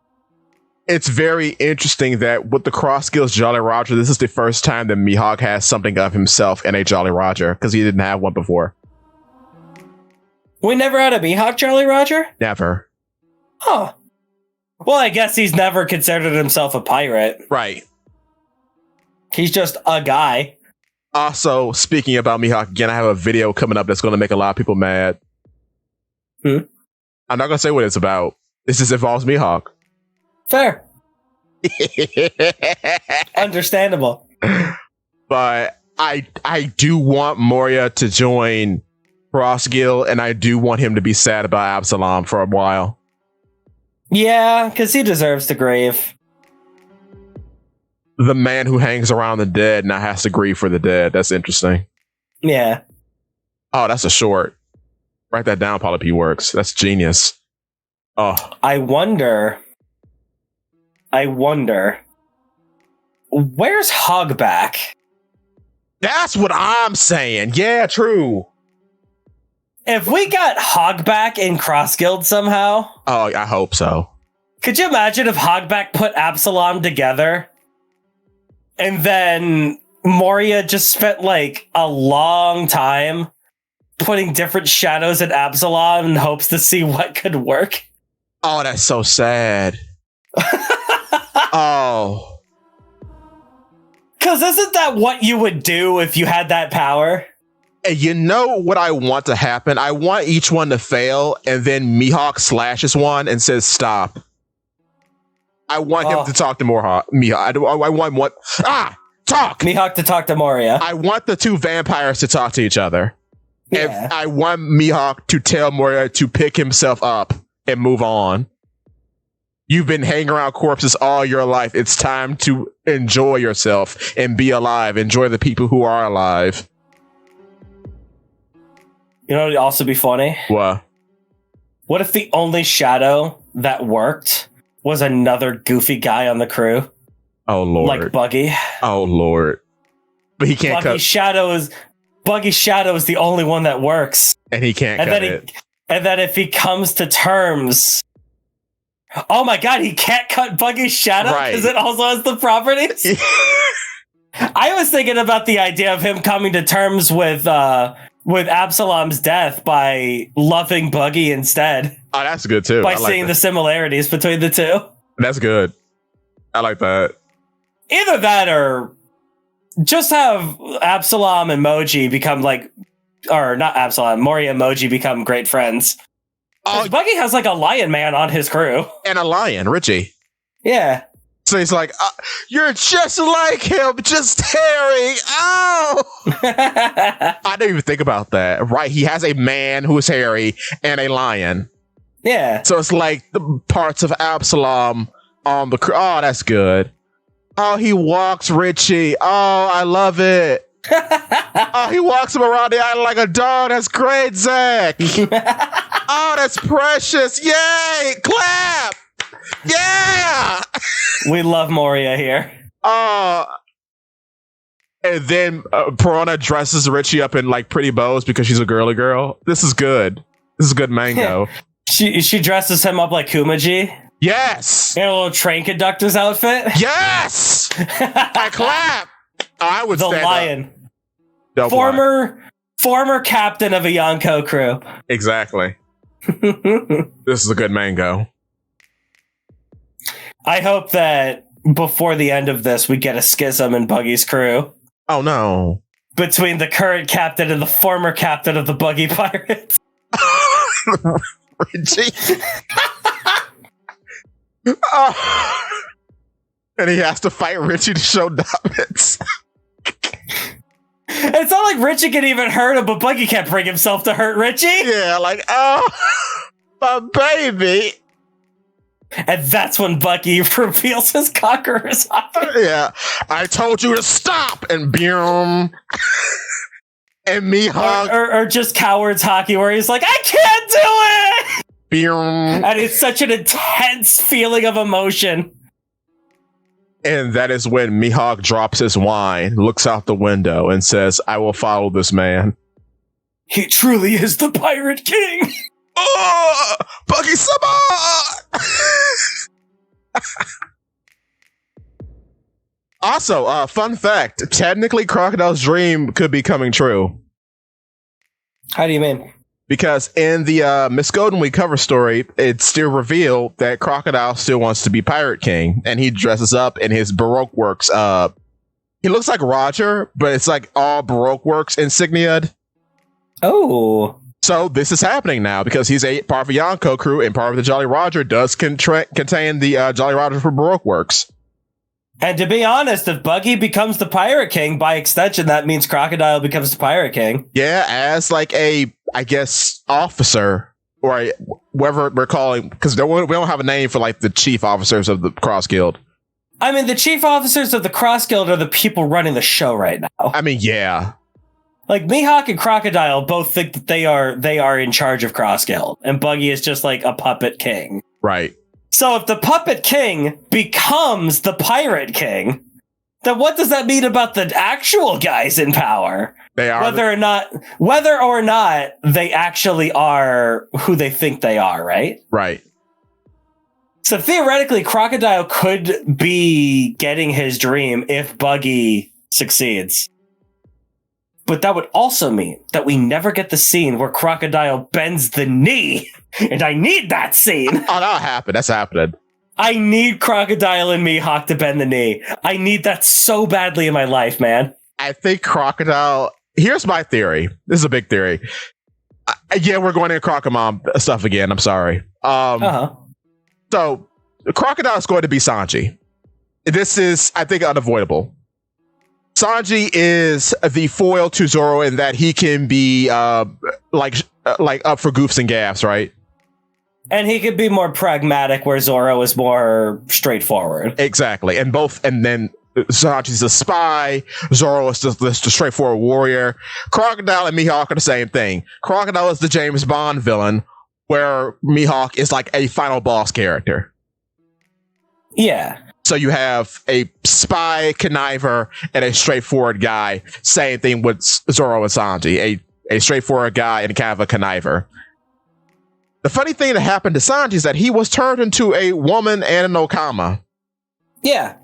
it's very interesting that with the cross skills Jolly Roger, this is the first time that Mihawk has something of himself in a Jolly Roger, because he didn't have one before. We never had a Mihawk Jolly Roger? Never. Huh. Well, I guess he's never considered himself a pirate. Right. He's just a guy. Also, speaking about Mihawk again, I have a video coming up that's going to make a lot of people mad. I'm not going to say what it's about. This just involves Mihawk. Fair. Understandable. But I do want Moria to join Cross Guild, and I do want him to be sad about Absalom for a while. Yeah, because he deserves to grieve. The man who hangs around the dead now has to grieve for the dead. That's interesting. Yeah. Oh, that's a short. Write that down, Paula P. Works. That's genius. Oh. I wonder, where's Hogback? That's what I'm saying. Yeah, true. If we got Hogback in Cross Guild somehow. Oh, I hope so. Could you imagine if Hogback put Absalom together and then Moria just spent like a long time putting different shadows in Absalom in hopes to see what could work? Oh, that's so sad. Oh. Because isn't that what you would do if you had that power? And you know what I want to happen? I want each one to fail, and then Mihawk slashes one and says, stop. I want him to talk to Mihawk. I want what? Talk! Mihawk to talk to Moria. I want the two vampires to talk to each other. Yeah. And I want Mihawk to tell Moria to pick himself up and move on. You've been hanging around corpses all your life. It's time to enjoy yourself and be alive. Enjoy the people who are alive. You know what would also be funny? What? What if the only shadow that worked was another goofy guy on the crew? Oh, Lord. Like Buggy. Oh, Lord. But he can't Buggy Shadow is the only one that works. And he can't cut it. And then if he comes to terms... Oh my god, he can't cut Buggy's shadow because it also has the properties? I was thinking about the idea of him coming to terms with Absalom's death by loving Buggy instead. Oh, that's good too. By seeing the similarities between the two. That's good. I like that. Either that or just have Absalom and Moji become like, or not Absalom, Moria and Moji become great friends. Buggy has like a lion man on his crew. And a lion, Richie. Yeah. So he's like, you're just like him, just hairy. Oh! I didn't even think about that. Right. He has a man who is hairy and a lion. Yeah. So it's like the parts of Absalom on the crew. Oh, that's good. Oh, he walks Richie. Oh, I love it. Oh, he walks him around the island like a dog. That's great, Zakk. Oh, that's precious. Yay! Clap! Yeah! We love Moria here. And then Perona dresses Richie up in like pretty bows because she's a girly girl. This is good. This is good mango. She dresses him up like Kumaji. Yes! In a little train conductor's outfit. Yes! I clap! I would the stand lion. Up. Former captain of a Yonko crew. Exactly. This is a good mango. I hope that before the end of this, we get a schism in Buggy's crew. Oh, no. Between the current captain and the former captain of the Buggy Pirates. Richie. And he has to fight Richie to show dominance. It's not like Richie can even hurt him, but Buggy can't bring himself to hurt Richie. Yeah, like, oh, my baby. And that's when Buggy reveals his conqueror's office. Yeah, I told you to stop, and boom. And Mihawk. Or just Coward's Hockey, where he's like, I can't do it! Boom. And it's such an intense feeling of emotion. And that is when Mihawk drops his wine, looks out the window, and says, I will follow this man. He truly is the Pirate King! Oh, Buggy Sama! Also, fun fact, technically Crocodile's dream could be coming true. How do you mean? Because in the Miss Golden Week cover story, it's still revealed that Crocodile still wants to be Pirate King, and he dresses up in his Baroque Works. He looks like Roger, but it's like all Baroque Works insignia. Oh. So this is happening now because he's a part of the Yonko crew, and part of the Jolly Roger does contain the Jolly Roger from Baroque Works. And to be honest, if Buggy becomes the Pirate King, by extension, that means Crocodile becomes the Pirate King. Yeah, as like a, I guess, officer, or whatever we're calling, because we don't have a name for like the chief officers of the Cross Guild. I mean, the chief officers of the Cross Guild are the people running the show right now. I mean, yeah. Like Mihawk and Crocodile both think that they are in charge of Cross Guild, and Buggy is just like a puppet king. Right. So if the puppet king becomes the pirate king, then what does that mean about the actual guys in power? They are whether or not they actually are who they think they are, right? Right. So theoretically, Crocodile could be getting his dream if Buggy succeeds. But that would also mean that we never get the scene where Crocodile bends the knee. And I need that scene. Oh, that'll happen. That's happening. I need Crocodile and Mihawk to bend the knee. I need that so badly in my life, man. I think Crocodile... Here's my theory. This is a big theory. Yeah, we're going into Crocomom stuff again. I'm sorry. So, Crocodile is going to be Sanji. This is, I think, unavoidable. Sanji is the foil to Zoro in that he can be like up for goofs and gaffs, right? And he could be more pragmatic, where Zoro is more straightforward. Exactly, and then Sanji's a spy. Zoro is just the straightforward warrior. Crocodile and Mihawk are the same thing. Crocodile is the James Bond villain, where Mihawk is like a final boss character. Yeah. So you have a spy conniver and a straightforward guy. Same thing with Zoro and Sanji. A straightforward guy and kind of a conniver. The funny thing that happened to Sanji is that he was turned into a woman and an Okama. Yeah.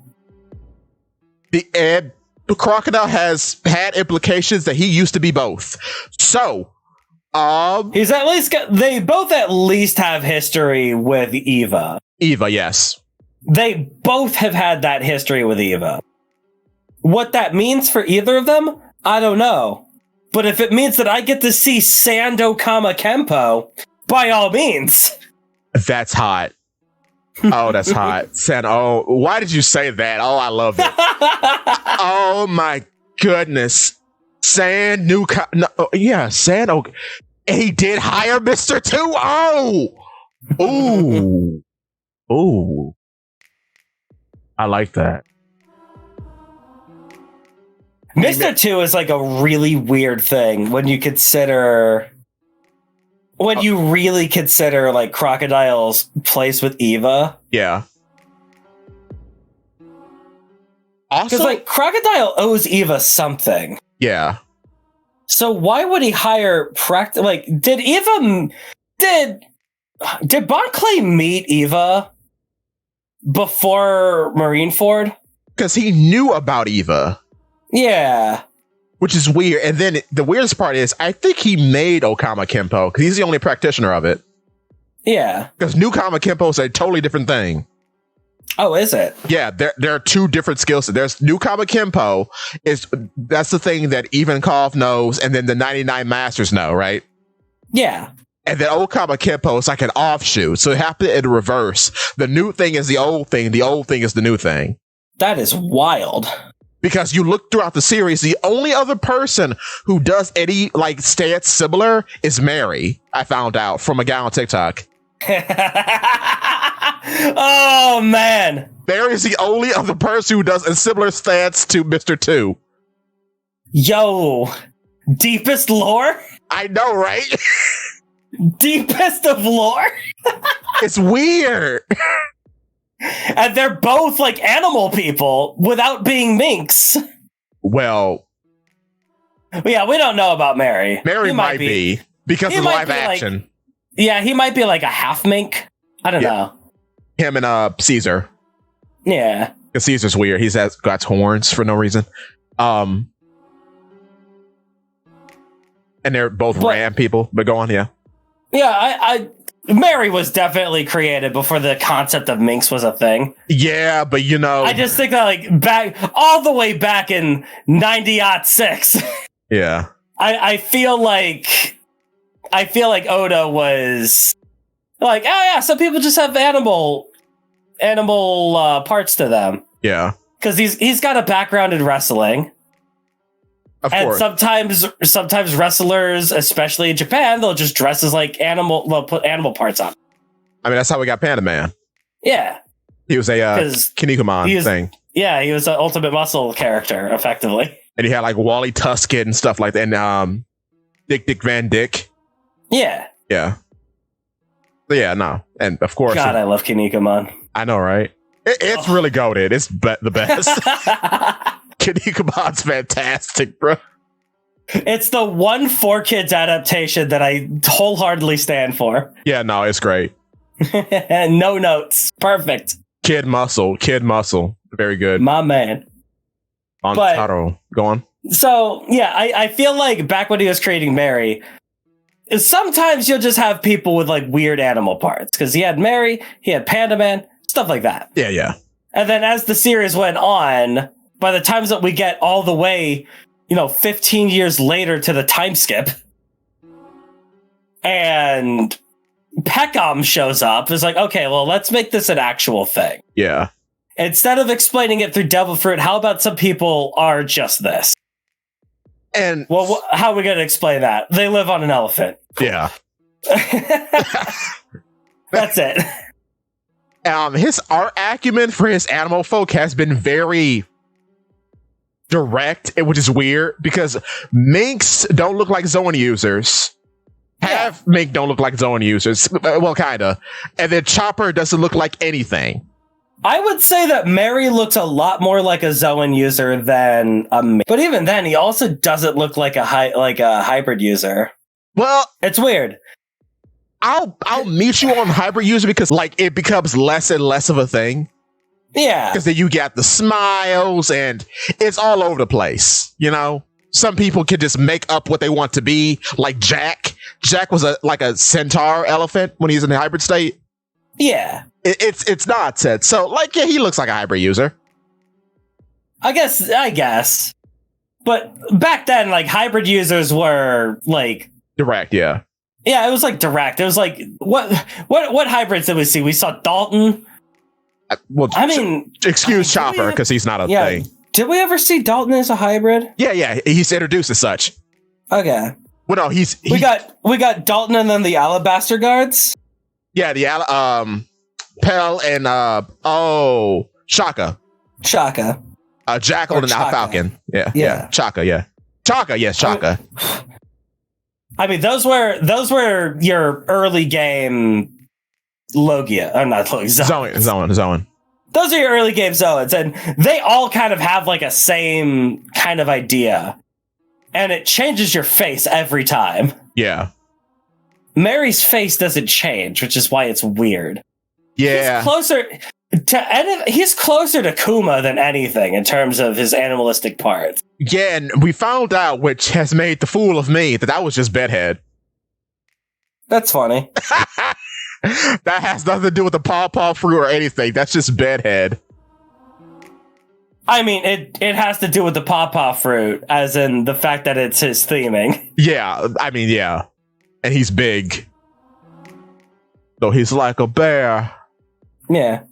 And the Crocodile has had implications that he used to be both. So, he's at least they both at least have history with Eva. Eva, yes. They both have had that history with Eva. What that means for either of them, I don't know. But if it means that I get to see Sando Kama Kempo, by all means. That's hot. Oh, that's hot. Oh, why did you say that? Oh, I love it. Oh my goodness. Sand he did hire Mr. 2. Oh. Ooh. Ooh. I like that. Mr. 2 is like a really weird thing when you really consider like Crocodile's place with Eva. Yeah. Also, because like Crocodile owes Eva something. Yeah. So why would he hire did Bon Clay meet Eva before Marineford? Because he knew about Eva. Yeah. Which is weird. And then the weirdest part is, I think he made Okama Kenpo because he's the only practitioner of it. Yeah. Because New Kama Kenpo is a totally different thing. Oh, is it? Yeah, there are two different skill sets. There's New Kama Kenpo. That's the thing that Ivankov knows, and then the 99 Masters know, right? Yeah. And then Old Kama Kenpo is like an offshoot. So it happened in reverse. The new thing is the old thing. The old thing is the new thing. That is wild. Because you look throughout the series, the only other person who does any like stance similar is Mary. I found out from a guy on TikTok. Oh man, Mary is the only other person who does a similar stance to Mr. 2. Yo, deepest lore? I know, right? Deepest of lore? It's weird. And they're both like animal people without being minks. Well, yeah, we don't know about Mary. Mary might be because of live action. Yeah, he might be like a half mink. I don't know. Him and Caesar. Yeah. Because Caesar's weird. He's got horns for no reason. And they're both ram people. But go on, yeah. Yeah, Mary was definitely created before the concept of minks was a thing. Yeah, but you know, I just think that like back all the way back in 90-6. Yeah. I feel like Oda was like, oh yeah, some people just have animal parts to them. Yeah. Because he's got a background in wrestling. Of and course. sometimes wrestlers, especially in Japan, they'll just dress as like animal. They'll put animal parts on. I mean, that's how we got Panda Man. Yeah, he was a Kinnikuman thing. Yeah, he was an Ultimate Muscle character, effectively. And he had like Wally Tuscan and stuff like that. And Dick Van Dyke. Yeah. Yeah. Yeah, no. And of course. God, I love Kinnikuman. I know, right? It's really goated. It's the best. Kinnikuman's fantastic, bro. It's the one 4Kids adaptation that I wholeheartily stand for. Yeah, no, it's great. No notes. Perfect. Kid muscle. Very good. My man. Taro. Go on. So, yeah, I feel like back when he was creating Mary, sometimes you'll just have people with like weird animal parts. Because he had Mary, he had Panda Man, stuff like that. Yeah. And then as the series went on, by the times that we get all the way, 15 years later to the time skip, and Peckham shows up, it's like, okay, well, let's make this an actual thing. Yeah. Instead of explaining it through devil fruit, how about some people are just this? And well, how are we going to explain that? They live on an elephant. Yeah. That's it. His art acumen for his animal folk has been very direct, which is weird because minks don't look like zone users. Half mink don't look like zone users. Well, kind of. And then Chopper doesn't look like anything. I would say that Mary looks a lot more like a Zoan user than a mink. But even then, he also doesn't look like a hybrid user. Well, it's weird. I'll meet you on hybrid user because like it becomes less and less of a thing. Yeah. Because then you got the smiles and it's all over the place. Some people can just make up what they want to be, like Jack. Jack was like a centaur elephant when he's in the hybrid state. Yeah. It's nonsense. So, he looks like a hybrid user. I guess. But back then, hybrid users were, direct, yeah. Yeah, it was, direct. It was, what hybrids did we see? We saw Dalton. Excuse Chopper, because he's not a thing. Did we ever see Dalton as a hybrid? Yeah, he's introduced as such. Okay. Well, no, we got Dalton and then the Alabaster Guards. Yeah, the Pell and Shaka. Jackal and the Falcon. Yeah. Chaka, yeah. Chaka, yes, Chaka. Those were your early game Logia. I'm not Zoan. Those are your early game Zoans, and they all kind of have a same kind of idea. And it changes your face every time. Yeah. Mary's face doesn't change, which is why it's weird. Yeah. He's closer to Kuma than anything in terms of his animalistic parts. Yeah, and we found out, which has made the fool of me, that was just Bedhead. That's funny. That has nothing to do with the paw fruit or anything. That's just Bedhead. It has to do with the paw fruit, as in the fact that it's his theming. Yeah, yeah. And he's big. Though he's like a bear. Yeah.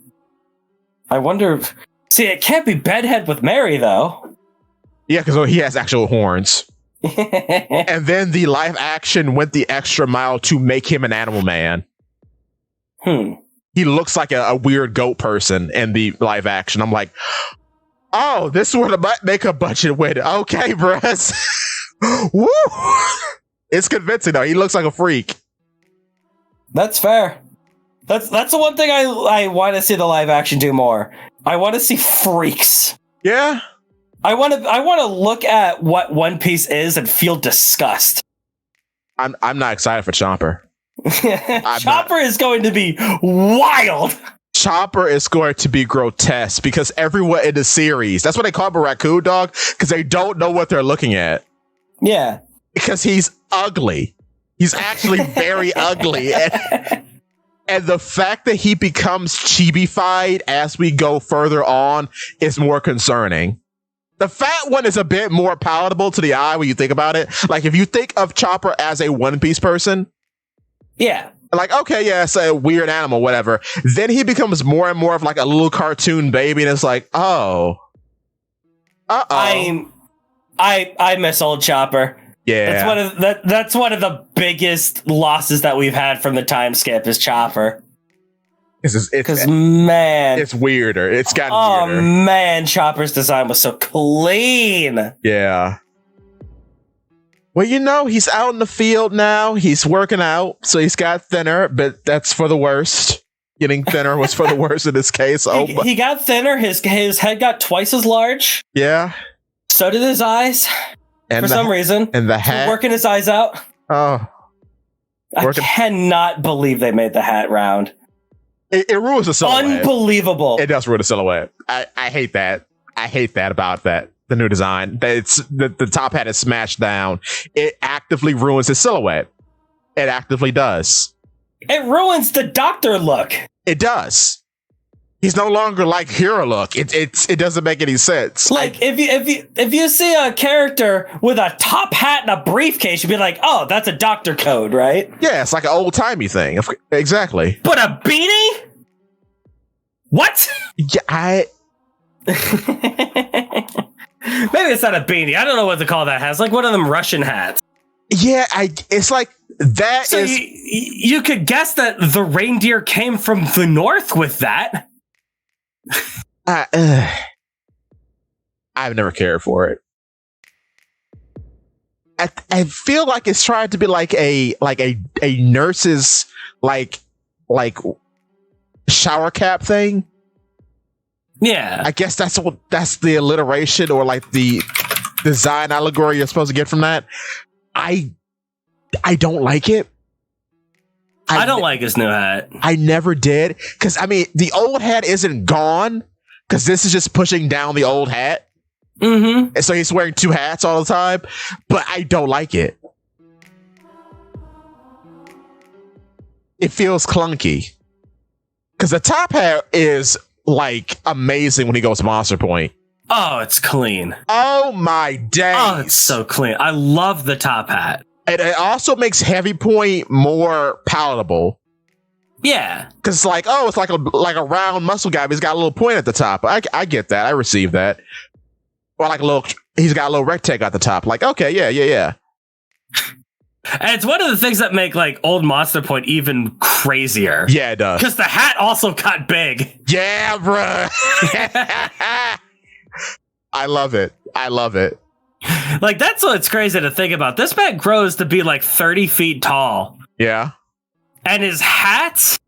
I wonder if... See, it can't be Bedhead with Mary, though. Yeah, because he has actual horns. And then the live action went the extra mile to make him an animal man. He looks like a weird goat person in the live action. I'm like, oh, this is where the makeup budget went. Okay, bruh. Woo! It's convincing, though. He looks like a freak. That's fair. That's the one thing I want to see the live action do more. I want to see freaks. Yeah. I want to look at what One Piece is and feel disgust. I'm not excited for Chopper. Chopper is going to be wild. Chopper is going to be grotesque because everyone in the series, that's what they call him a raccoon dog, because they don't know what they're looking at. Yeah. Because he's ugly. He's actually very ugly. And the fact that he becomes chibi-fied as we go further on is more concerning. The fat one is a bit more palatable to the eye when you think about it. If you think of Chopper as a One Piece person, yeah. Okay, yeah, it's a weird animal, whatever. Then he becomes more and more of a little cartoon baby, and it's I miss old Chopper. Yeah. That's one of the biggest losses that we've had from the time skip is Chopper. Because man, it's weirder. It's gotten weirder. Oh man, Chopper's design was so clean. Yeah. Well, he's out in the field now. He's working out, so he's got thinner, but that's for the worst. Getting thinner was for the worst in this case. He got thinner. His head got twice as large. Yeah. So did his eyes. And for some reason. And the hat. Working his eyes out. Oh. I cannot believe they made the hat round. It ruins the silhouette. Unbelievable. It does ruin the silhouette. I hate that. I hate that about that. The new design. It's the top hat is smashed down. It actively ruins his silhouette. It actively does. It ruins the doctor look. It does. He's no longer like hero look. It doesn't make any sense. Like if you see a character with a top hat and a briefcase, you'd be like, oh, that's a doctor code, right? Yeah, it's like an old timey thing. Exactly. But a beanie? What? Yeah, Maybe it's not a beanie. I don't know what to call that hat. It's like one of them Russian hats. Yeah, it's like that so is. You could guess that the reindeer came from the north with that. I've never cared for it. I feel like it's trying to be like a nurse's like shower cap thing. Yeah, I guess that's the alliteration or like the design allegory you're supposed to get from that. I don't like it. I don't like his new hat. I never did, because I mean the old hat isn't gone, because this is just pushing down the old hat. Mm-hmm. And so he's wearing two hats all the time, but I don't like it. It feels clunky, because the top hat is like amazing when he goes Monster Point. Oh, it's clean. Oh my days. Oh, it's so clean. I love the top hat. And it also makes Heavy Point more palatable. Yeah. Because it's like, oh, it's like a round muscle guy, but he's got a little point at the top. I get that. I receive that. Or like he's got a little rectangle at the top. Like, okay, yeah. And it's one of the things that make like old Monster Point even crazier. Yeah, it does. Because the hat also got big. Yeah, bruh. I love it. Like, that's what's crazy to think about. This man grows to be like 30 feet tall. Yeah. And his hat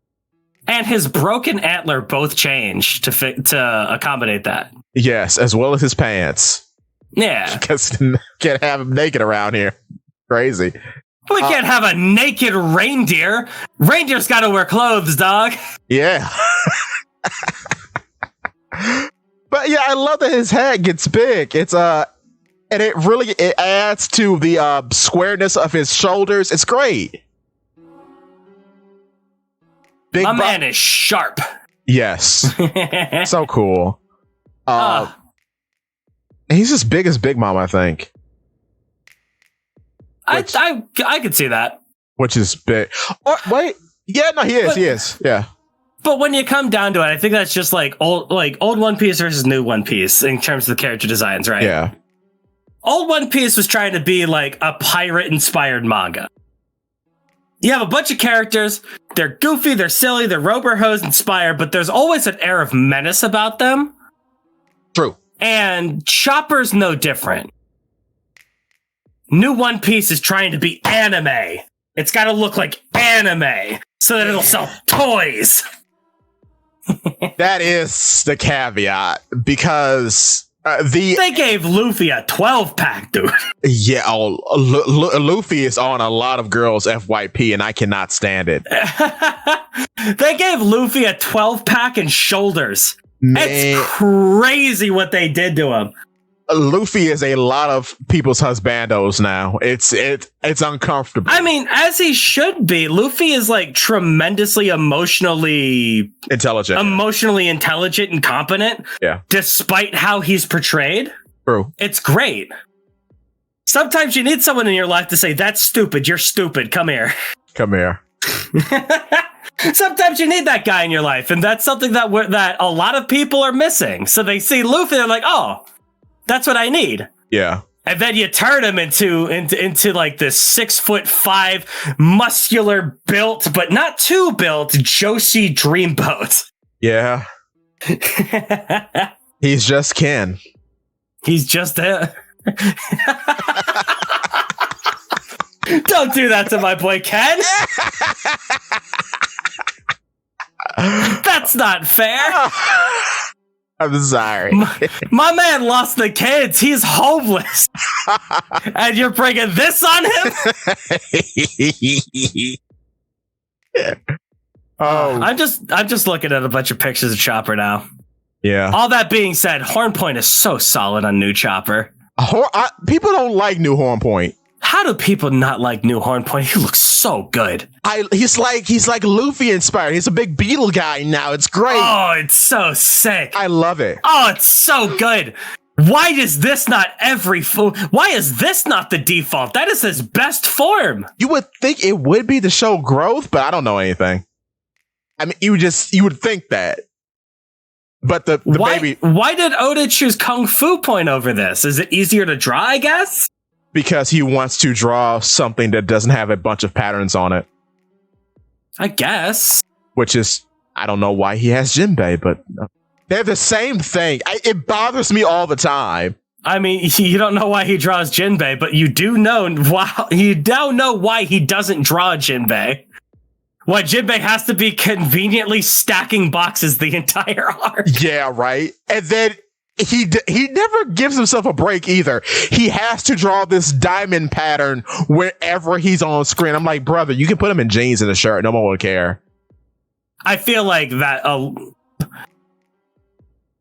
and his broken antler both change to accommodate that. Yes, as well as his pants. Yeah. Because can't have him naked around here. Crazy. We can't have a naked reindeer. Reindeer's got to wear clothes, dog. Yeah. But yeah, I love that his hat gets big. It's and it adds to the squareness of his shoulders. It's great. My man is sharp. Yes. So cool. He's as big as Big Mom, I think. I could see that. Which is big. Oh, wait. Yeah, no, he is. Yeah. But when you come down to it, I think that's just like old One Piece versus new One Piece in terms of the character designs, right? Yeah. Old One Piece was trying to be like a pirate-inspired manga. You have a bunch of characters, they're goofy, they're silly, they're Roberhose inspired, but there's always an air of menace about them. True. And Chopper's no different. New One Piece is trying to be anime. It's got to look like anime so that it'll sell toys. That is the caveat, because they gave Luffy a 12-pack, dude. Yeah, Luffy is on a lot of girls' FYP, and I cannot stand it. They gave Luffy a 12-pack and shoulders. Man. It's crazy what they did to him. Luffy is a lot of people's husbandos now. It's uncomfortable. I mean, as he should be. Luffy is like tremendously emotionally intelligent and competent. Yeah. Despite how he's portrayed. True. It's great. Sometimes you need someone in your life to say, "That's stupid. You're stupid. Come here." Come here. Sometimes you need that guy in your life, and that's something that a lot of people are missing. So they see Luffy, they're like, "Oh, that's what I need." Yeah. And then you turn him into like this 6'5" muscular built, but not too built, Josie Dreamboat. Yeah. He's just Ken. He's just a... Don't do that to my boy Ken. That's not fair. I'm sorry. My man lost the kids. He's homeless. And you're bringing this on him? Oh, I'm just looking at a bunch of pictures of Chopper now. yeah. All that being said, Horn Point is so solid on new Chopper. People don't like new Horn Point. How do people not like new Horn Point? He looks so good. He's like Luffy inspired. He's a big beetle guy now. It's great. Oh, it's so sick. I love it. Oh, it's so good. Why is this not why is this not the default? That is his best form. You would think it would be to show growth, but I don't know anything. I mean, you would think that. But the baby... Why did Oda choose Kung Fu Point over this? Is it easier to draw, I guess? Because he wants to draw something that doesn't have a bunch of patterns on it. I guess. Which is, I don't know why he has Jinbei, but they're the same thing. It bothers me all the time. I mean, you don't know why he draws Jinbei, but you do know why he doesn't draw Jinbei. Why Jinbei has to be conveniently stacking boxes the entire arc. Yeah, right. And then he never gives himself a break either. He has to draw this diamond pattern wherever he's on screen. I'm like, brother, you can put him in jeans and a shirt. No one will care. I feel like that.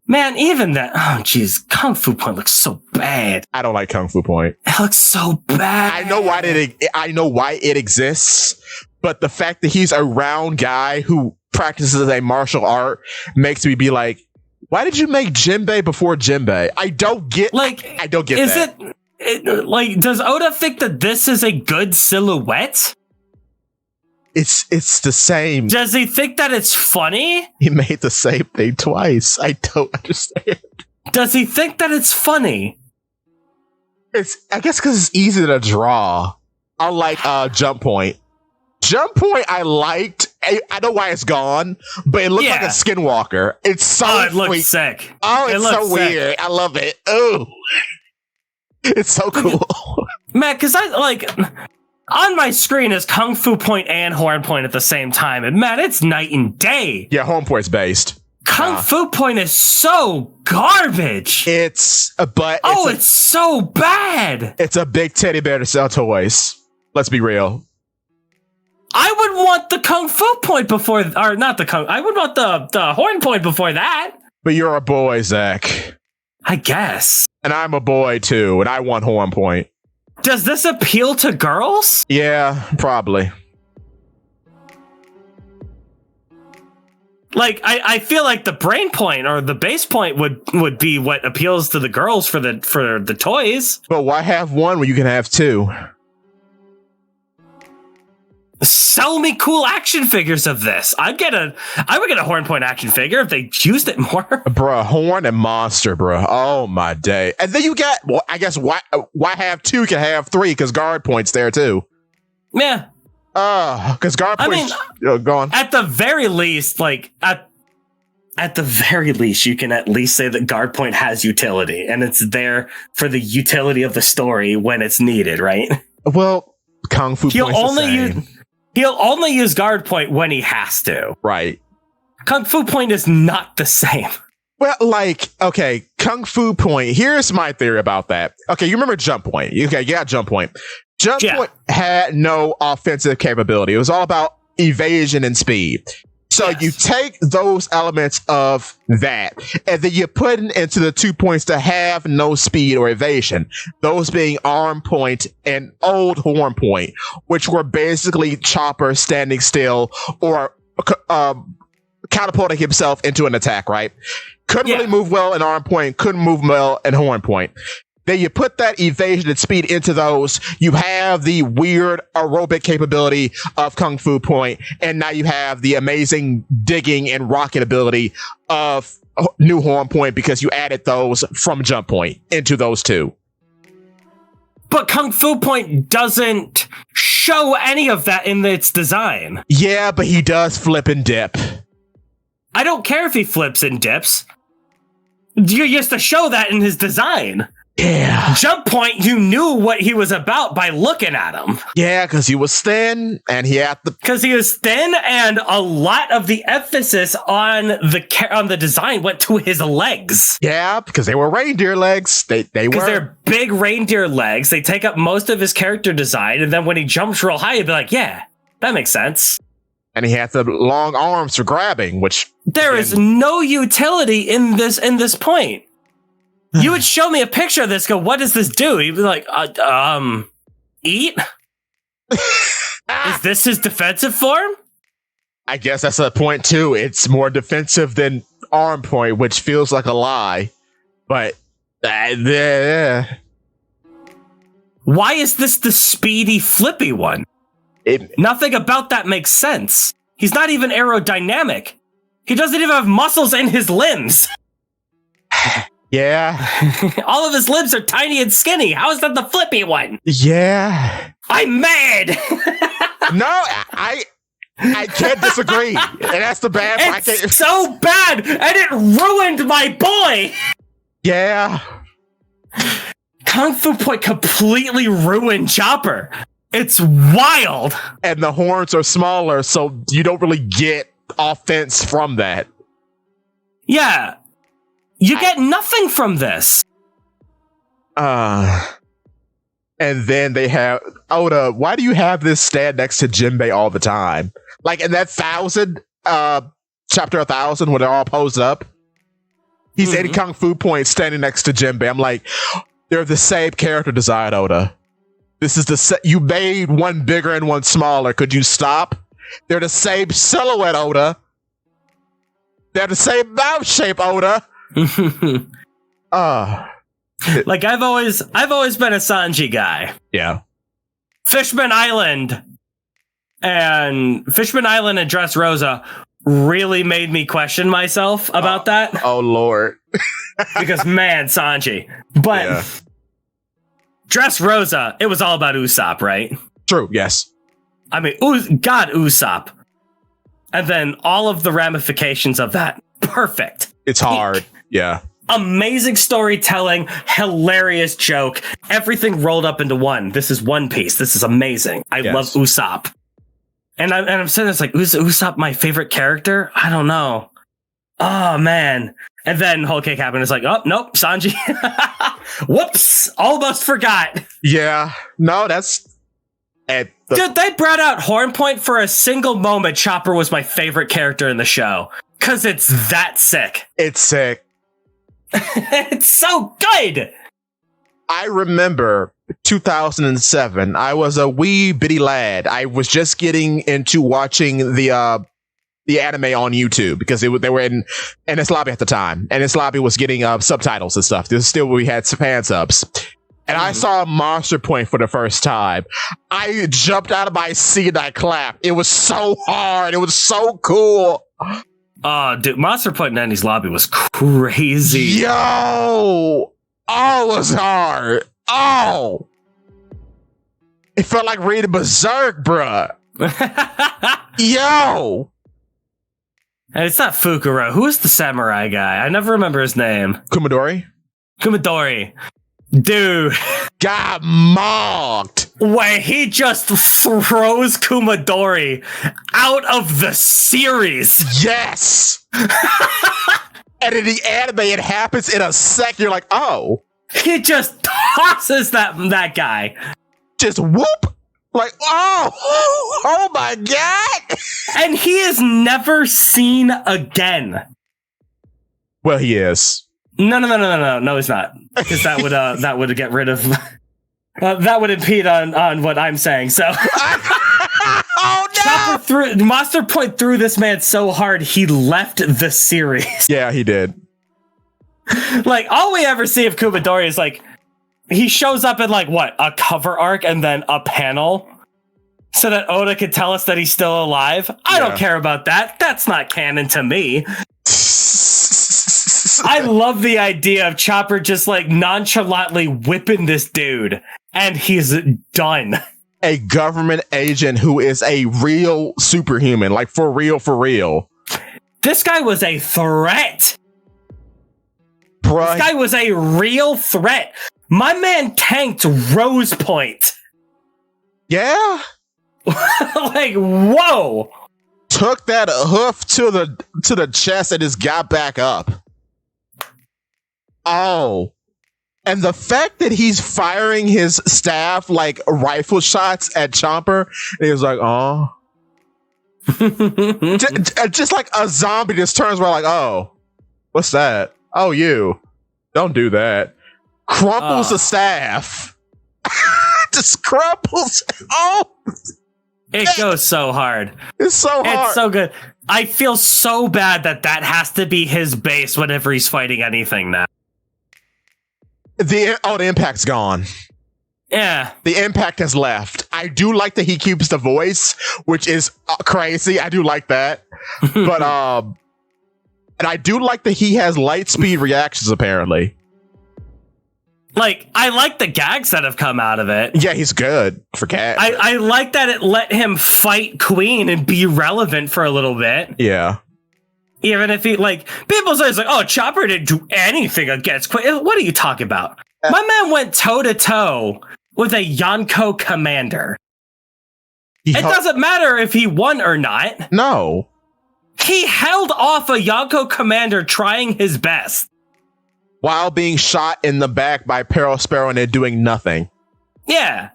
Man, even that. Oh, jeez, Kung Fu Point looks so bad. I don't like Kung Fu Point. It looks so bad. I know why it exists, but the fact that he's a round guy who practices a martial art makes me be like, why did you make Jinbei before Jinbei? I don't get that. Does Oda think that this is a good silhouette? It's the same. Does he think that it's funny? He made the same thing twice. I don't understand. Does he think that it's funny? I guess because it's easy to draw. Unlike Jump Point. Jump Point I liked. I know why it's gone, but it looked like a skinwalker. It's so it looks sick. Oh, it's so weird. I love it. Oh, it's so cool. Man, because on my screen is Kung Fu Point and Horn Point at the same time, and man, it's night and day. Yeah, Horn Point's based. Kung Fu Point is so garbage. It's so bad. It's a big teddy bear to sell toys. Let's be real. I would want the Kung Fu Point before, or not the Kung. I would want the Horn Point before that. But you're a boy, Zakk. I guess. And I'm a boy too, and I want Horn Point. Does this appeal to girls? Yeah, probably. Like, I feel like the brain point or the base point would be what appeals to the girls for the toys. But why have one when you can have two? Sell me cool action figures of this. I would get a Horn Point action figure if they used it more. Bruh, Horn and Monster, bruh. Oh my day. And then you got, well, I guess why have two can have three, because Guard Point's there too. Yeah. Because Guard Point's gone. At the very least, at the very least, you can at least say that Guard Point has utility, and it's there for the utility of the story when it's needed, right? Well, Kung Fu Point's He'll only use Guard Point when he has to. Right. Kung Fu Point is not the same. Well, okay, Kung Fu Point. Here's my theory about that. Okay, you remember Jump Point. Okay, yeah, Jump Point. Jump Point had no offensive capability. It was all about evasion and speed. So you take those elements of that, and then you put it into the 2 points that have no speed or evasion. Those being Arm Point and Old Horn Point, which were basically Chopper standing still or catapulting himself into an attack, right? Couldn't really move well in Arm Point, couldn't move well in Horn Point. Then you put that evasion and speed into those, you have the weird aerobic capability of Kung Fu Point, and now you have the amazing digging and rocket ability of New Horn Point because you added those from Jump Point into those two. But Kung Fu Point doesn't show any of that in its design. Yeah, but he does flip and dip. I don't care if he flips and dips. You used to show that in his design. Yeah. Jump Point, you knew what he was about by looking at him. Yeah, because he was thin and he had the... Because he was thin, and a lot of the emphasis on the design went to his legs. Yeah, because they were reindeer legs. They were... Because they're big reindeer legs. They take up most of his character design, and then when he jumps real high, you'd be like, yeah, that makes sense. And he had the long arms for grabbing, which... There is no utility in this point. You would show me a picture of this, go, what does this do? You'd be like, eat? Is this his defensive form? I guess that's a point, too. It's more defensive than arm point, which feels like a lie. But, why is this the speedy, flippy one? Nothing about that makes sense. He's not even aerodynamic. He doesn't even have muscles in his limbs. Yeah. All of his limbs are tiny and skinny. How is that the flippy one? Yeah. I'm mad. No, I can't disagree. And that's the bad part. It's so bad, and it ruined my boy. Yeah. Kung Fu Point completely ruined Chopper. It's wild. And the horns are smaller, so you don't really get offense from that. Yeah. You get nothing from this. And then they have Oda. Why do you have this stand next to Jinbei all the time? Like in that 1000, chapter 1000, when they're all posed up, he's in Kung Fu Point standing next to Jinbei. I'm like, they're the same character design, Oda. This is the you made one bigger and one smaller. Could you stop? They're the same silhouette, Oda. They're the same mouth shape, Oda. Like I've always been a Sanji guy. Yeah. Fishman Island and Dressrosa really made me question myself about that. Oh Lord. Because man, Sanji. But yeah. Dressrosa, it was all about Usopp, right? True, yes. I mean, God, Usopp. And then all of the ramifications of that. Perfect. It's hard. Yeah. Amazing storytelling, hilarious joke, everything rolled up into one. This is One Piece. This is amazing. I love Usopp. And I'm sitting there, it's like, is Usopp my favorite character? I don't know. Oh, man. And then Whole Cake happened. It's like, oh, nope, Sanji. Whoops. Almost forgot. Yeah. No, that's... Dude, they brought out Horn Point for a single moment. Chopper was my favorite character in the show. Because it's that sick. It's sick. It's so good. I remember 2007. I was a wee bitty lad. I was just getting into watching the anime on YouTube because they were in NS Lobby at the time. NS Lobby was getting subtitles and stuff. This is still where we had fan subs. And I saw Monster Point for the first time. I jumped out of my seat and I clapped. It was so hard. It was so cool. Oh, dude, Monster Point in NS Lobby was crazy. Yo! Oh, it was hard. Oh! It felt like reading Berserk, bruh. Yo! And it's not Fukuro. Who is the samurai guy? I never remember his name. Kumadori? Dude. Got mocked. Wait, he just throws Kumadori out of the series. Yes. And in the anime, it happens in a second. You're like, oh. He just tosses that guy. Just whoop. Like, oh my God. And he is never seen again. Well, he is. No, he's not. Because that would get rid of... that would impede on what I'm saying, so... Oh, no! Monster Point threw this man so hard, he left the series. Yeah, he did. Like, all we ever see of Kumadori is, like, he shows up in, like, what? A cover arc and then a panel? So that Oda could tell us that he's still alive? I don't care about that. That's not canon to me. I love the idea of Chopper just like nonchalantly whipping this dude, and he's done. A government agent who is a real superhuman, like for real, for real. This guy was a threat. Bruh. This guy was a real threat. My man tanked Rose Point. Yeah. Like, whoa. Took that hoof to the chest and just got back up. Oh. And the fact that he's firing his staff like rifle shots at Chomper, and he was like, oh. just like a zombie just turns around like, oh, what's that? Oh, you. Don't do that. Crumples the staff. Just crumples. Oh. It goes so hard. It's so hard. It's so good. I feel so bad that has to be his base whenever he's fighting anything now. The impact's gone. Yeah. The impact has left. I do like that he keeps the voice, which is crazy. I do like that. But and I do like that he has light speed reactions apparently. Like, I like the gags that have come out of it. Yeah, he's good for cat. I like that it let him fight Queen and be relevant for a little bit. Yeah. Even if he, like, people say, like, oh, Chopper didn't do anything against Queen. What are you talking about? My man went toe-to-toe with a Yonko commander. It doesn't matter if he won or not. No. He held off a Yonko commander trying his best. While being shot in the back by Peril Sparrow and it doing nothing. Yeah.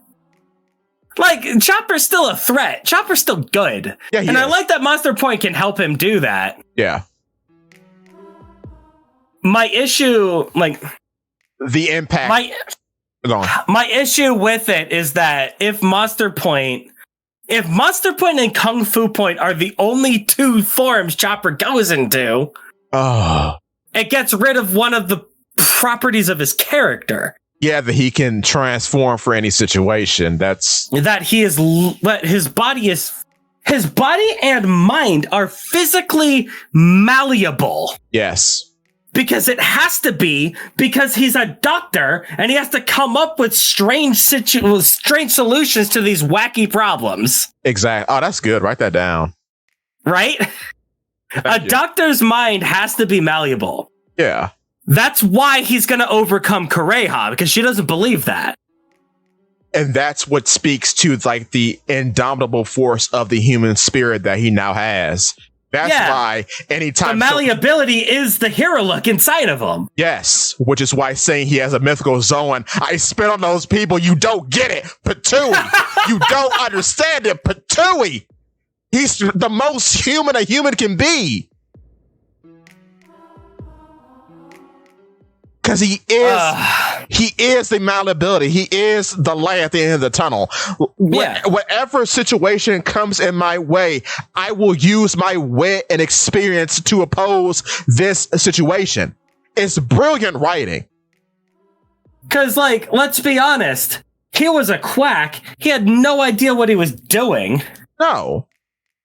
Like, Chopper's still a threat. Chopper's still good. Yeah, and I like that Monster Point can help him do that. Yeah. My issue, like... The impact... My issue with it is that if Monster Point and KungFu Point are the only two forms Chopper goes into, it gets rid of one of the properties of his character. Yeah, that he can transform for any situation. That's that he is. His body and mind are physically malleable. Yes. Because it has to be, because he's a doctor and he has to come up with strange solutions to these wacky problems. Exactly. Oh, that's good. Write that down. Right? A doctor's mind has to be malleable. Yeah. That's why he's going to overcome Kureha, because she doesn't believe that. And that's what speaks to like the indomitable force of the human spirit that he now has. That's why anytime... The malleability is the hero look inside of him. Yes, which is why saying he has a mythical zone. I spit on those people. You don't get it. Patooey. You don't understand it. Patooey. He's the most human a human can be. Because he is the malleability. He is the light at the end of the tunnel. Whatever situation comes in my way, I will use my wit and experience to oppose this situation. It's brilliant writing. Because, like, let's be honest. He was a quack. He had no idea what he was doing. No.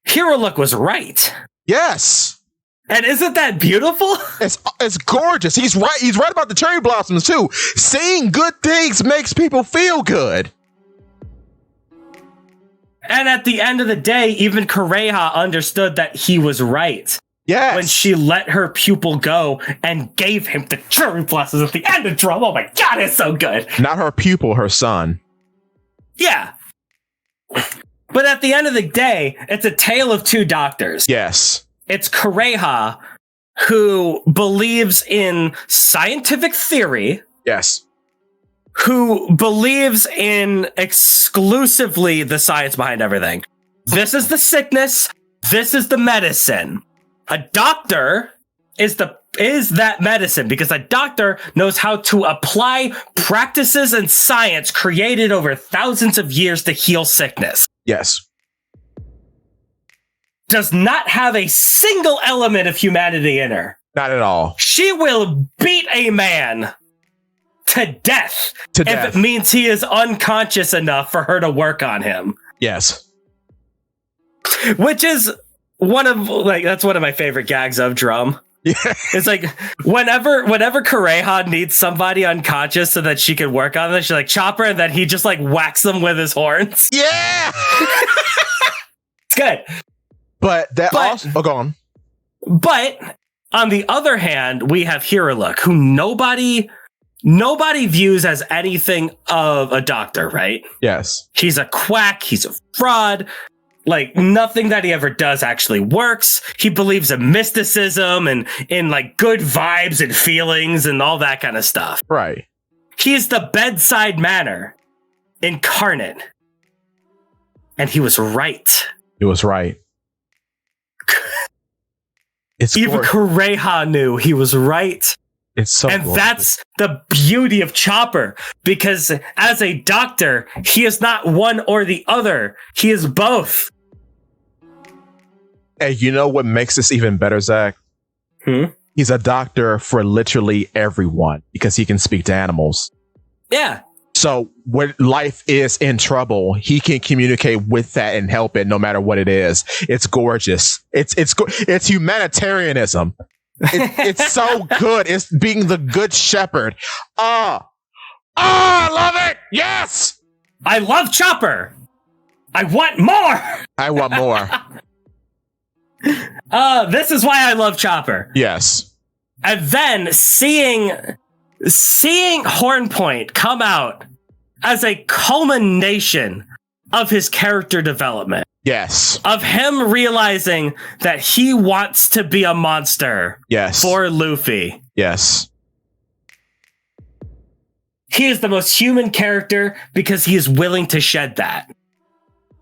Hero Look was right. Yes. And isn't that beautiful? It's gorgeous. He's right. He's right about the cherry blossoms too. Seeing good things makes people feel good. And at the end of the day, even Kureha understood that he was right. Yes. When she let her pupil go and gave him the cherry blossoms at the end of Drum. Oh my god, it's so good. Not her pupil, her son. Yeah. But at the end of the day, it's a tale of two doctors. Yes. It's Kureha, who believes in scientific theory. Yes. Who believes in exclusively the science behind everything. This is the sickness. This is the medicine. A doctor is that medicine, because a doctor knows how to apply practices and science created over thousands of years to heal sickness. Yes. Does not have a single element of humanity in her. Not at all. She will beat a man to death if it means he is unconscious enough for her to work on him. Yes. Which is that's one of my favorite gags of Drum. Yeah. It's like whenever Kureha needs somebody unconscious so that she can work on them, she's like, Chopper, and then he just like whacks them with his horns. Yeah. It's good. But also go on. But on the other hand, we have Hiruluk, who nobody views as anything of a doctor, right? Yes. He's a quack. He's a fraud. Like, nothing that he ever does actually works. He believes in mysticism and in like good vibes and feelings and all that kind of stuff. Right. He's the bedside manner incarnate. And he was right. He was right. Even Kureha knew he was right. It's so and gorgeous. That's the beauty of Chopper, because as a doctor, he is not one or the other. He is both. Hey, you know what makes this even better, Zakk? He's a doctor for literally everyone because he can speak to animals. Yeah. So when life is in trouble, he can communicate with that and help it no matter what it is. It's gorgeous. It's humanitarianism. It's so good. It's being the good shepherd. I love it. Yes. I love Chopper. I want more. I want more. This is why I love Chopper. Yes. And then seeing Hornpoint come out as a culmination of his character development. Yes. Of him realizing that he wants to be a monster. Yes. For Luffy. Yes. He is the most human character because he is willing to shed that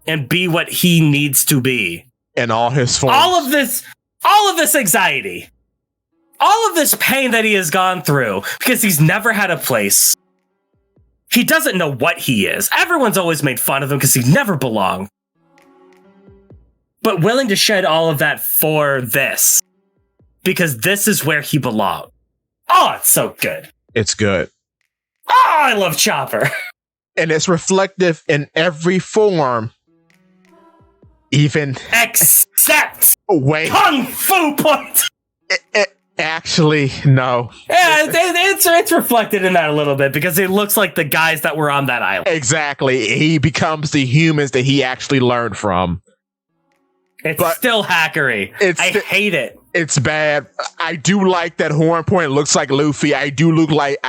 and be what he needs to be. In all his forms. All of this anxiety, all of this pain that he has gone through because he's never had a place. He doesn't know what he is. Everyone's always made fun of him because he never belonged. But willing to shed all of that for this. Because this is where he belonged. Oh, it's so good. It's good. Oh, I love Chopper. And it's reflective in every form. Even except KungFu point. Actually, no. Yeah, it's reflected in that a little bit because it looks like the guys that were on that island. Exactly. He becomes the humans that he actually learned from. It's still hackery. I hate it. It's bad. I do like that Hornpoint looks like Luffy. I do like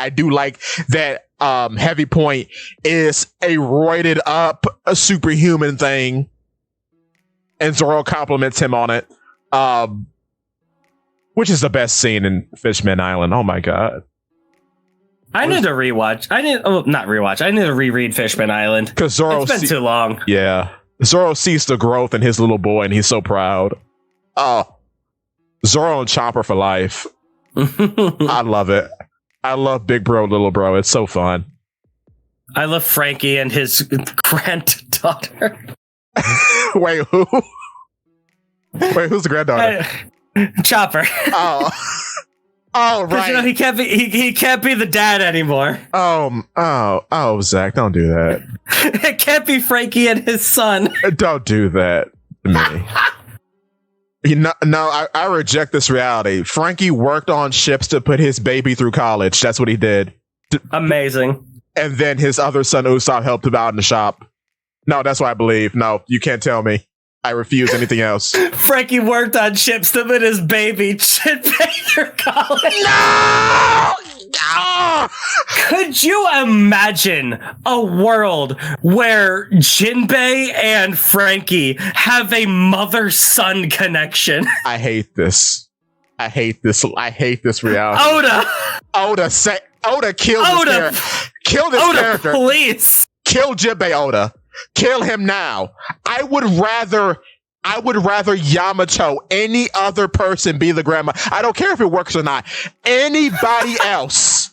that Heavy Point is a roided up a superhuman thing. And Zoro compliments him on it. Which is the best scene in Fishman Island. Oh my god. I need to rewatch. I need to reread Fishman Island. Because Zoro it's been too long. Yeah. Zoro sees the growth in his little boy and he's so proud. Oh. Zoro and Chopper for life. I love it. I love Big Bro, Little Bro. It's so fun. I love Frankie and his granddaughter. Wait, who? Wait, who's the granddaughter? Chopper. Oh. Oh, right. You know, he can't be the dad anymore. Oh, Zakk, don't do that. It can't be Frankie and his son. Don't do that to me. No, I reject this reality. Frankie worked on ships to put his baby through college. That's what he did. Amazing. And then his other son, Usopp, helped him out in the shop. No, that's what I believe. No, you can't tell me. I refuse anything else. Frankie worked on ships to put his baby should pay through college. No! No! Could you imagine a world where Jinbei and Frankie have a mother-son connection? I hate this. I hate this reality. Oda killed this character. Kill this character. Please. Kill Jinbei Oda. Kill him now. I would rather Yamato, any other person, be the grandma. I don't care if it works or not. Anybody else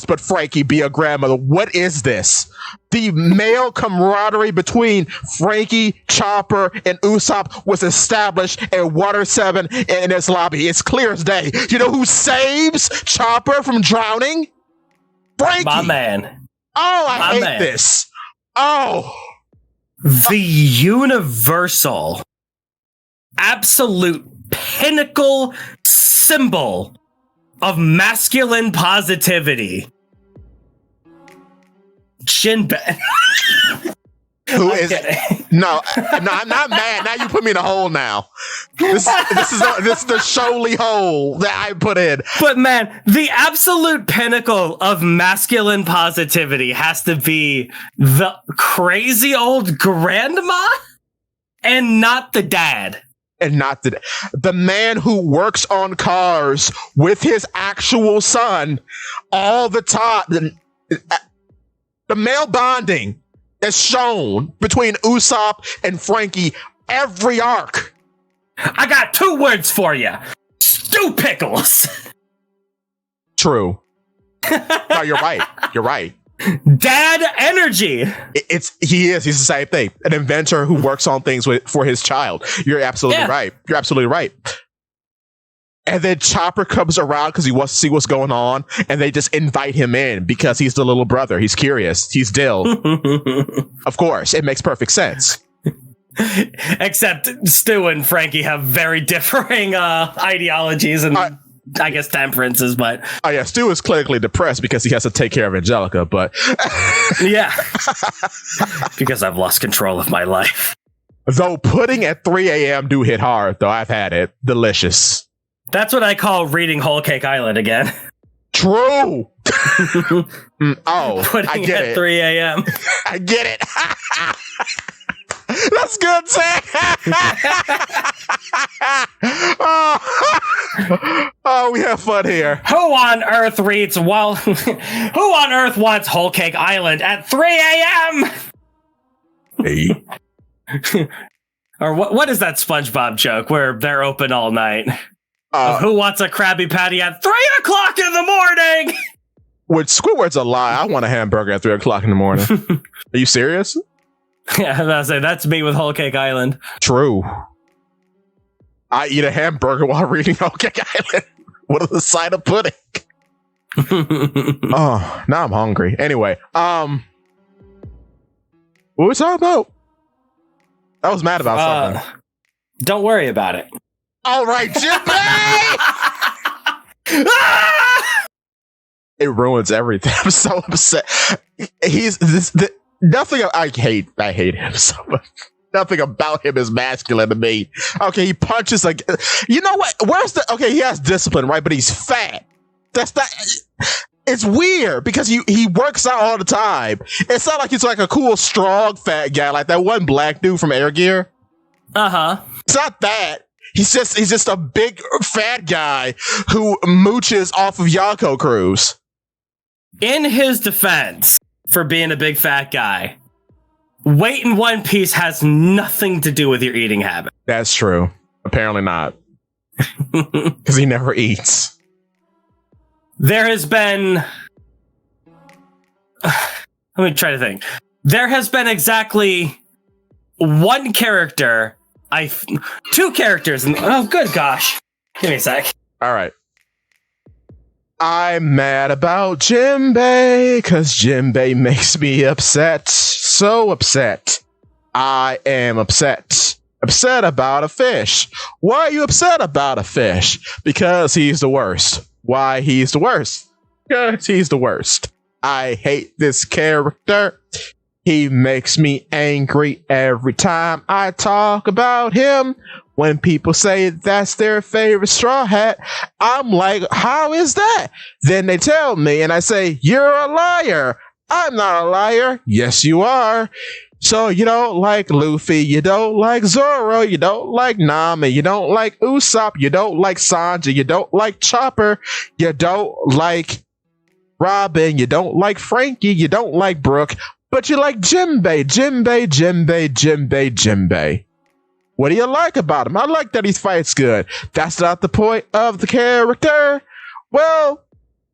but Frankie be a grandmother. What is this? The male camaraderie between Frankie, Chopper, and Usopp was established in Water 7 in its lobby. It's clear as day. You know who saves Chopper from drowning? Frankie. My man. Oh, I hate this. Oh. The universal, absolute pinnacle symbol of masculine positivity. Jinbei. Who is no, I'm not mad. Now you put me in a hole now. This is the Sholey hole that I put in. But man, the absolute pinnacle of masculine positivity has to be the crazy old grandma and not the dad. And not the man who works on cars with his actual son all the time. The male bonding is shown between Usopp and Frankie every arc. I got 2 words for you. Stew pickles. True. No, you're right. You're right. Dad energy. He's the same thing. An inventor who works on things for his child. You're absolutely right. You're absolutely right. And then Chopper comes around because he wants to see what's going on, and they just invite him in because he's the little brother. He's curious. He's Dill. Of course, it makes perfect sense. Except Stu and Frankie have very differing ideologies and I guess temperances, but Stu is clinically depressed because he has to take care of Angelica, but yeah, because I've lost control of my life. Though pudding at 3 a.m. do hit hard, though. I've had it. Delicious. That's what I call reading Whole Cake Island again. True. Pudding I get at it. 3 a.m. I get it. That's good, Zakk. We have fun here. Who on earth wants Whole Cake Island at 3 a.m.? Hey. Or what is that SpongeBob joke where they're open all night? Who wants a Krabby Patty at 3 o'clock in the morning? Which Squidward's a lie. I want a hamburger at 3 o'clock in the morning. Are you serious? Yeah, I was about to say, that's me with Whole Cake Island. True. I eat a hamburger while reading Whole Cake Island. What is the side of pudding? Oh, now I'm hungry. Anyway, what was we talking about? I was mad about something. Don't worry about it. All right, Jinbei! It ruins everything. I'm so upset. Nothing. I hate him so much. Nothing about him is masculine to me. Okay, he punches like, you know what? He has discipline, right? But he's fat. That's not. It's weird because he works out all the time. It's not like he's like a cool, strong, fat guy like that one black dude from Air Gear. It's not that. He's just a big fat guy who mooches off of Yonko crews. In his defense for being a big fat guy, weight in One Piece has nothing to do with your eating habit. That's true. Apparently not. Because he never eats. There has been... Let me try to think. There has been exactly one character... 2 characters. Oh, good gosh. Give me a sec. All right. I'm mad about Jinbei because Jinbei makes me upset. So upset. I am upset. Upset about a fish. Why are you upset about a fish? Because he's the worst. Why he's the worst? Because he's the worst. I hate this character. He makes me angry every time I talk about him. When people say that's their favorite Straw Hat, I'm like, how is that? Then they tell me and I say, you're a liar. I'm not a liar. Yes, you are. So you don't like Luffy, you don't like Zoro, you don't like Nami, you don't like Usopp, you don't like Sanji, you don't like Chopper, you don't like Robin, you don't like Frankie, you don't like Brook, but you like Jinbei. What do you like about him? I like that he fights good. That's not the point of the character. Well,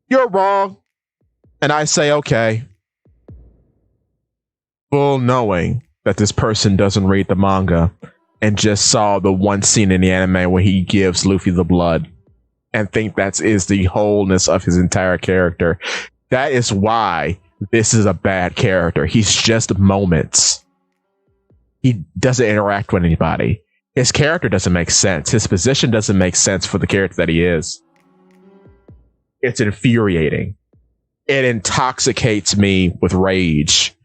you're wrong. And I say, okay. Full knowing that this person doesn't read the manga and just saw the one scene in the anime where he gives Luffy the blood and think that is the wholeness of his entire character. That is why this is a bad character. He's just moments. He doesn't interact with anybody. his character doesn't make sense. His position doesn't make sense for the character that he is. It's infuriating. It intoxicates me with rage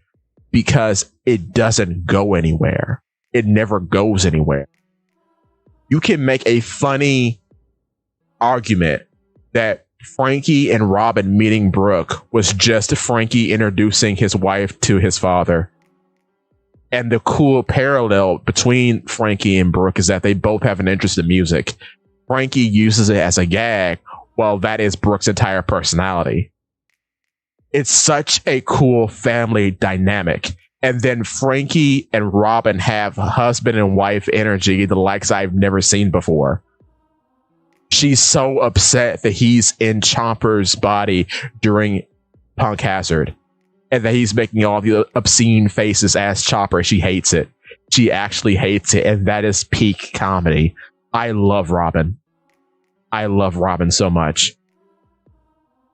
because it doesn't go anywhere. It never goes anywhere. You can make a funny argument that Frankie and Robin meeting Brooke was just Frankie introducing his wife to his father. And the cool parallel between Frankie and Brooke is that they both have an interest in music. Frankie uses it as a gag, while that is Brooke's entire personality. It's such a cool family dynamic. And then Frankie and Robin have husband and wife energy, the likes I've never seen before. She's so upset that he's in Chomper's body during Punk Hazard, and that he's making all the obscene faces as Chopper. She hates it. She actually hates it, and that is peak comedy. I love Robin. I love Robin so much.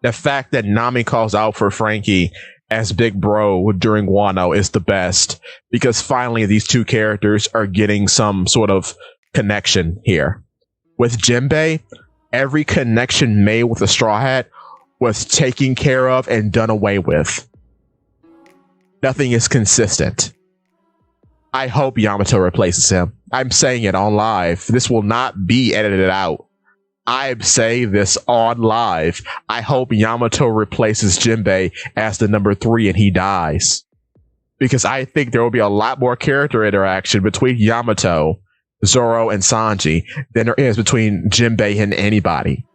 The fact that Nami calls out for Frankie as Big Bro during Wano is the best, because finally these two characters are getting some sort of connection here. With Jinbei, every connection made with the Straw Hat was taken care of and done away with. Nothing is consistent. I hope Yamato replaces him. I'm saying it on live. This will not be edited out. I say this on live. I hope Yamato replaces Jinbei as the number 3 and he dies. Because I think there will be a lot more character interaction between Yamato, Zoro, and Sanji than there is between Jinbei and anybody.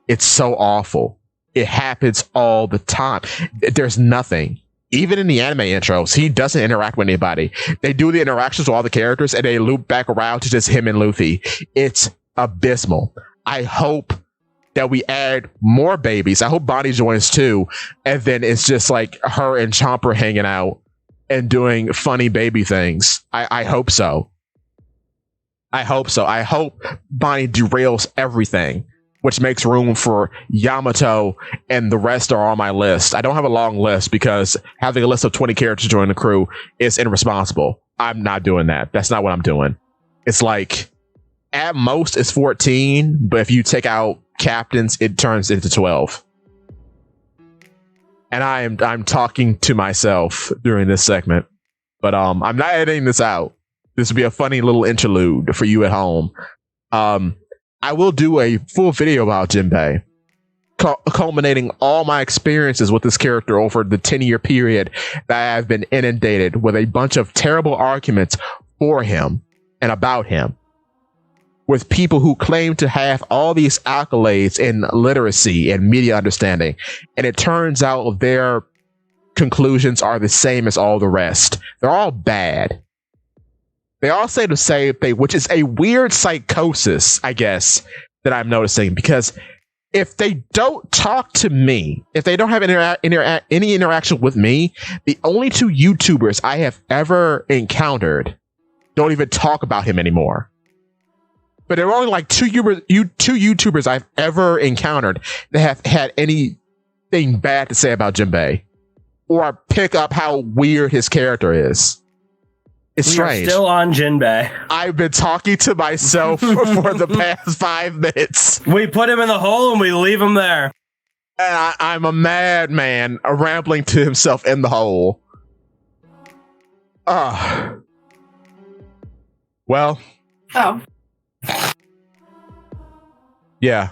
It's so awful. It happens all the time. There's nothing. Even in the anime intros, he doesn't interact with anybody. They do the interactions with all the characters and they loop back around to just him and Luffy. It's abysmal. I hope that we add more babies. I hope Bonnie joins too. And then it's just like her and Chomper hanging out and doing funny baby things. I hope so. I hope so. I hope Bonnie derails everything, which makes room for Yamato, and the rest are on my list. I don't have a long list because having a list of 20 characters join the crew is irresponsible. I'm not doing that. That's not what I'm doing. It's like, at most it's 14, but if you take out captains, it turns into 12. And I'm talking to myself during this segment, but I'm not editing this out. This will be a funny little interlude for you at home. I will do a full video about Jinbei, culminating all my experiences with this character over the 10-year period that I've been inundated with a bunch of terrible arguments for him and about him, with people who claim to have all these accolades in literacy and media understanding, and it turns out their conclusions are the same as all the rest. They're all bad. They all say the same thing, which is a weird psychosis, I guess, that I'm noticing. Because if they don't talk to me, if they don't have any interaction with me, the only 2 YouTubers I have ever encountered don't even talk about him anymore. But there are only like 2 YouTubers I've ever encountered that have had anything bad to say about Jinbei, or pick up how weird his character is. It's strange. Still on Jinbei. I've been talking to myself for the past 5 minutes. We put him in the hole and we leave him there. And I'm a madman rambling to himself in the hole. Well. Oh. Yeah.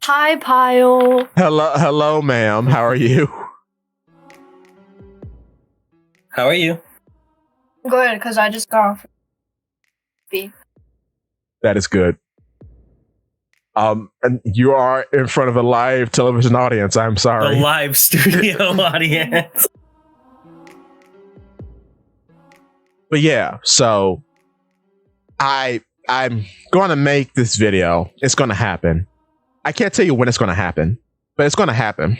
Hi, Pyle. Hello, ma'am. How are you? How are you? Good, because I just got off. That is good. And you are in front of a live television audience. I'm sorry. A live studio audience. But yeah, so I'm going to make this video. It's going to happen. I can't tell you when it's going to happen, but it's going to happen.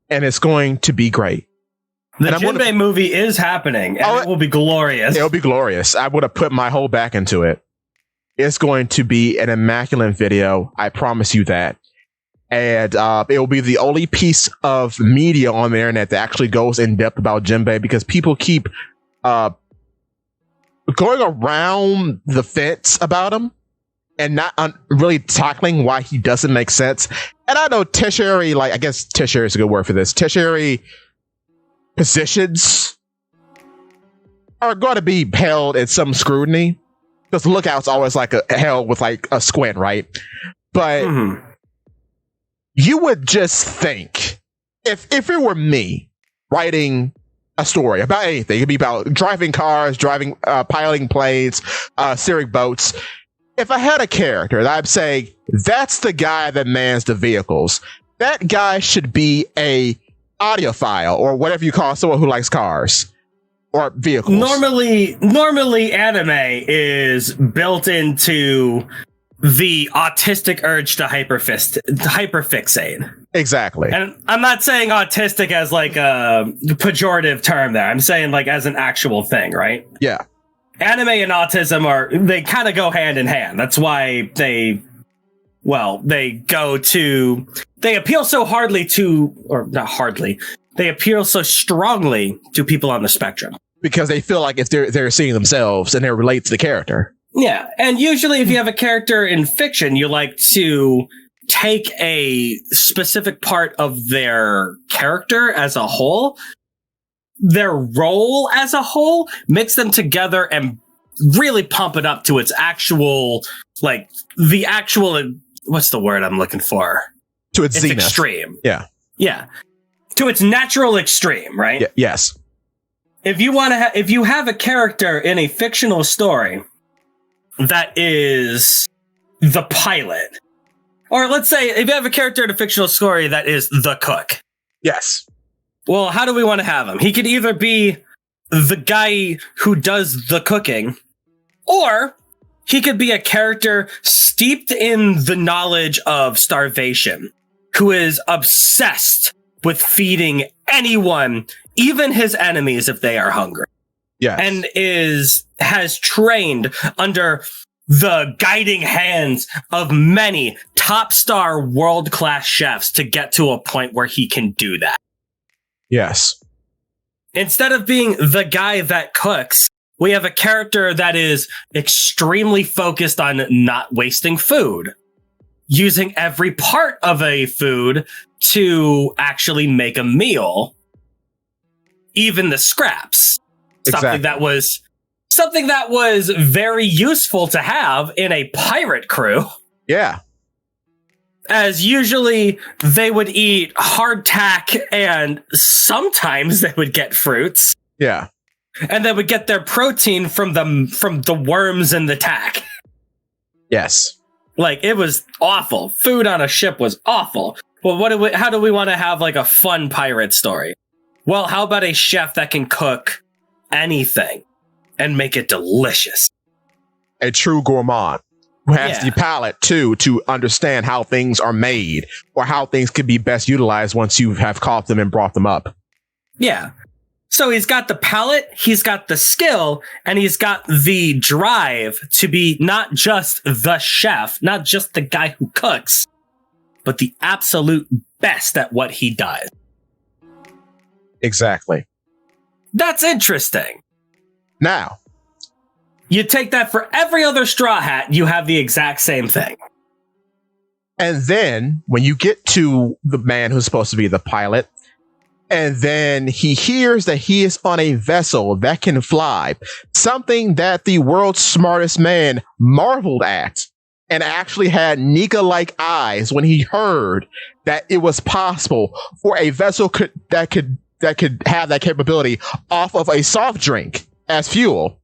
And it's going to be great. The Jinbei movie is happening, and it will be glorious. It'll be glorious. I would have put my whole back into it. It's going to be an immaculate video. I promise you that. And it will be the only piece of media on the internet that actually goes in depth about Jinbei, because people keep going around the fence about him and not really tackling why he doesn't make sense. And I know tertiary, like, I guess tertiary is a good word for this. Tertiary positions are going to be held in some scrutiny because Lookout's always like held with like a squint, right? But you would just think if it were me writing a story about anything, it could be about driving cars, piloting planes, steering boats. If I had a character that I'd say, that's the guy that mans the vehicles, that guy should be a audiophile or whatever you call someone who likes cars or vehicles. Normally anime is built into the autistic urge to hyperfixate. Exactly. And I'm not saying autistic as like a pejorative term there. I'm saying like as an actual thing, right? Yeah. Anime and autism they kind of go hand in hand. That's why they appeal so they appeal so strongly to people on the spectrum. Because they feel like if they're seeing themselves and they relate to the character. Yeah, and usually if you have a character in fiction, you like to take a specific part of their character as a whole, their role as a whole, mix them together and really pump it up to its actual, like, the actual, what's the word I'm looking for? To its zenith. Extreme. Yeah. Yeah. To its natural extreme, right? Yes. If you have a character in a fictional story that is the pilot, or let's say if you have a character in a fictional story that is the cook. Yes. Well, how do we want to have him? He could either be the guy who does the cooking, or he could be a character steeped in the knowledge of starvation, who is obsessed with feeding anyone, even his enemies if they are hungry. Yes. And has trained under the guiding hands of many top star world-class chefs to get to a point where he can do that. Yes. Instead of being the guy that cooks, we have a character that is extremely focused on not wasting food, using every part of a food to actually make a meal, even the scraps. Exactly. Something that was very useful to have in a pirate crew. Yeah. As usually they would eat hardtack and sometimes they would get fruits. Yeah. And they would get their protein from the worms and the tack. Yes. Like, it was awful. Food on a ship was awful. Well, how do we want to have like a fun pirate story? Well, how about a chef that can cook anything and make it delicious? A true gourmand who has the palate too to understand how things are made or how things can be best utilized once you have caught them and brought them up. Yeah. So he's got the palate, he's got the skill, and he's got the drive to be not just the chef, not just the guy who cooks, but the absolute best at what he does. Exactly. That's interesting. Now, you take that for every other Straw Hat, you have the exact same thing. And then when you get to the man who's supposed to be the pilot, and then he hears that he is on a vessel that can fly, something that the world's smartest man marveled at and actually had Nika-like eyes when he heard that it was possible for a vessel that could have that capability off of a soft drink as fuel.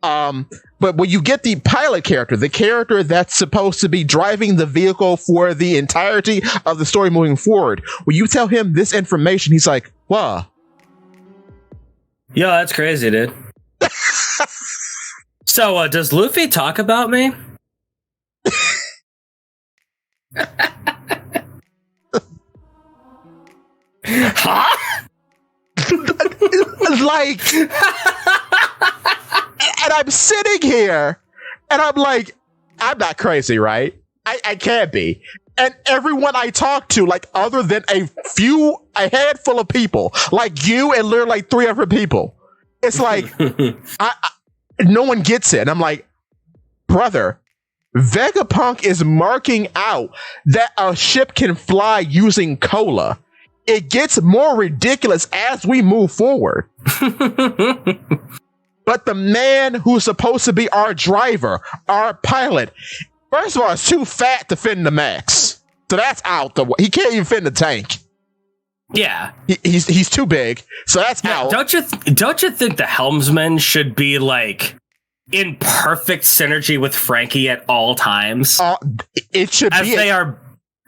But when you get the pilot character, the character that's supposed to be driving the vehicle for the entirety of the story moving forward, when you tell him this information, he's like, "Wow, yo, that's crazy, dude." So, does Luffy talk about me? Huh? Like, and I'm sitting here and I'm like, I'm not crazy, right? I can't be. And everyone I talk to, like, other than a handful of people, like you and literally like 3 other people, it's like, No one gets it. And I'm like, brother, Vegapunk is marking out that a ship can fly using cola. It gets more ridiculous as we move forward. But the man who's supposed to be our driver, our pilot, first of all, is too fat to fit in the Max. So that's out the way. He can't even fit in the tank. Yeah. He's too big. So that's out. Don't you think the helmsman should be like in perfect synergy with Frankie at all times? It should as be.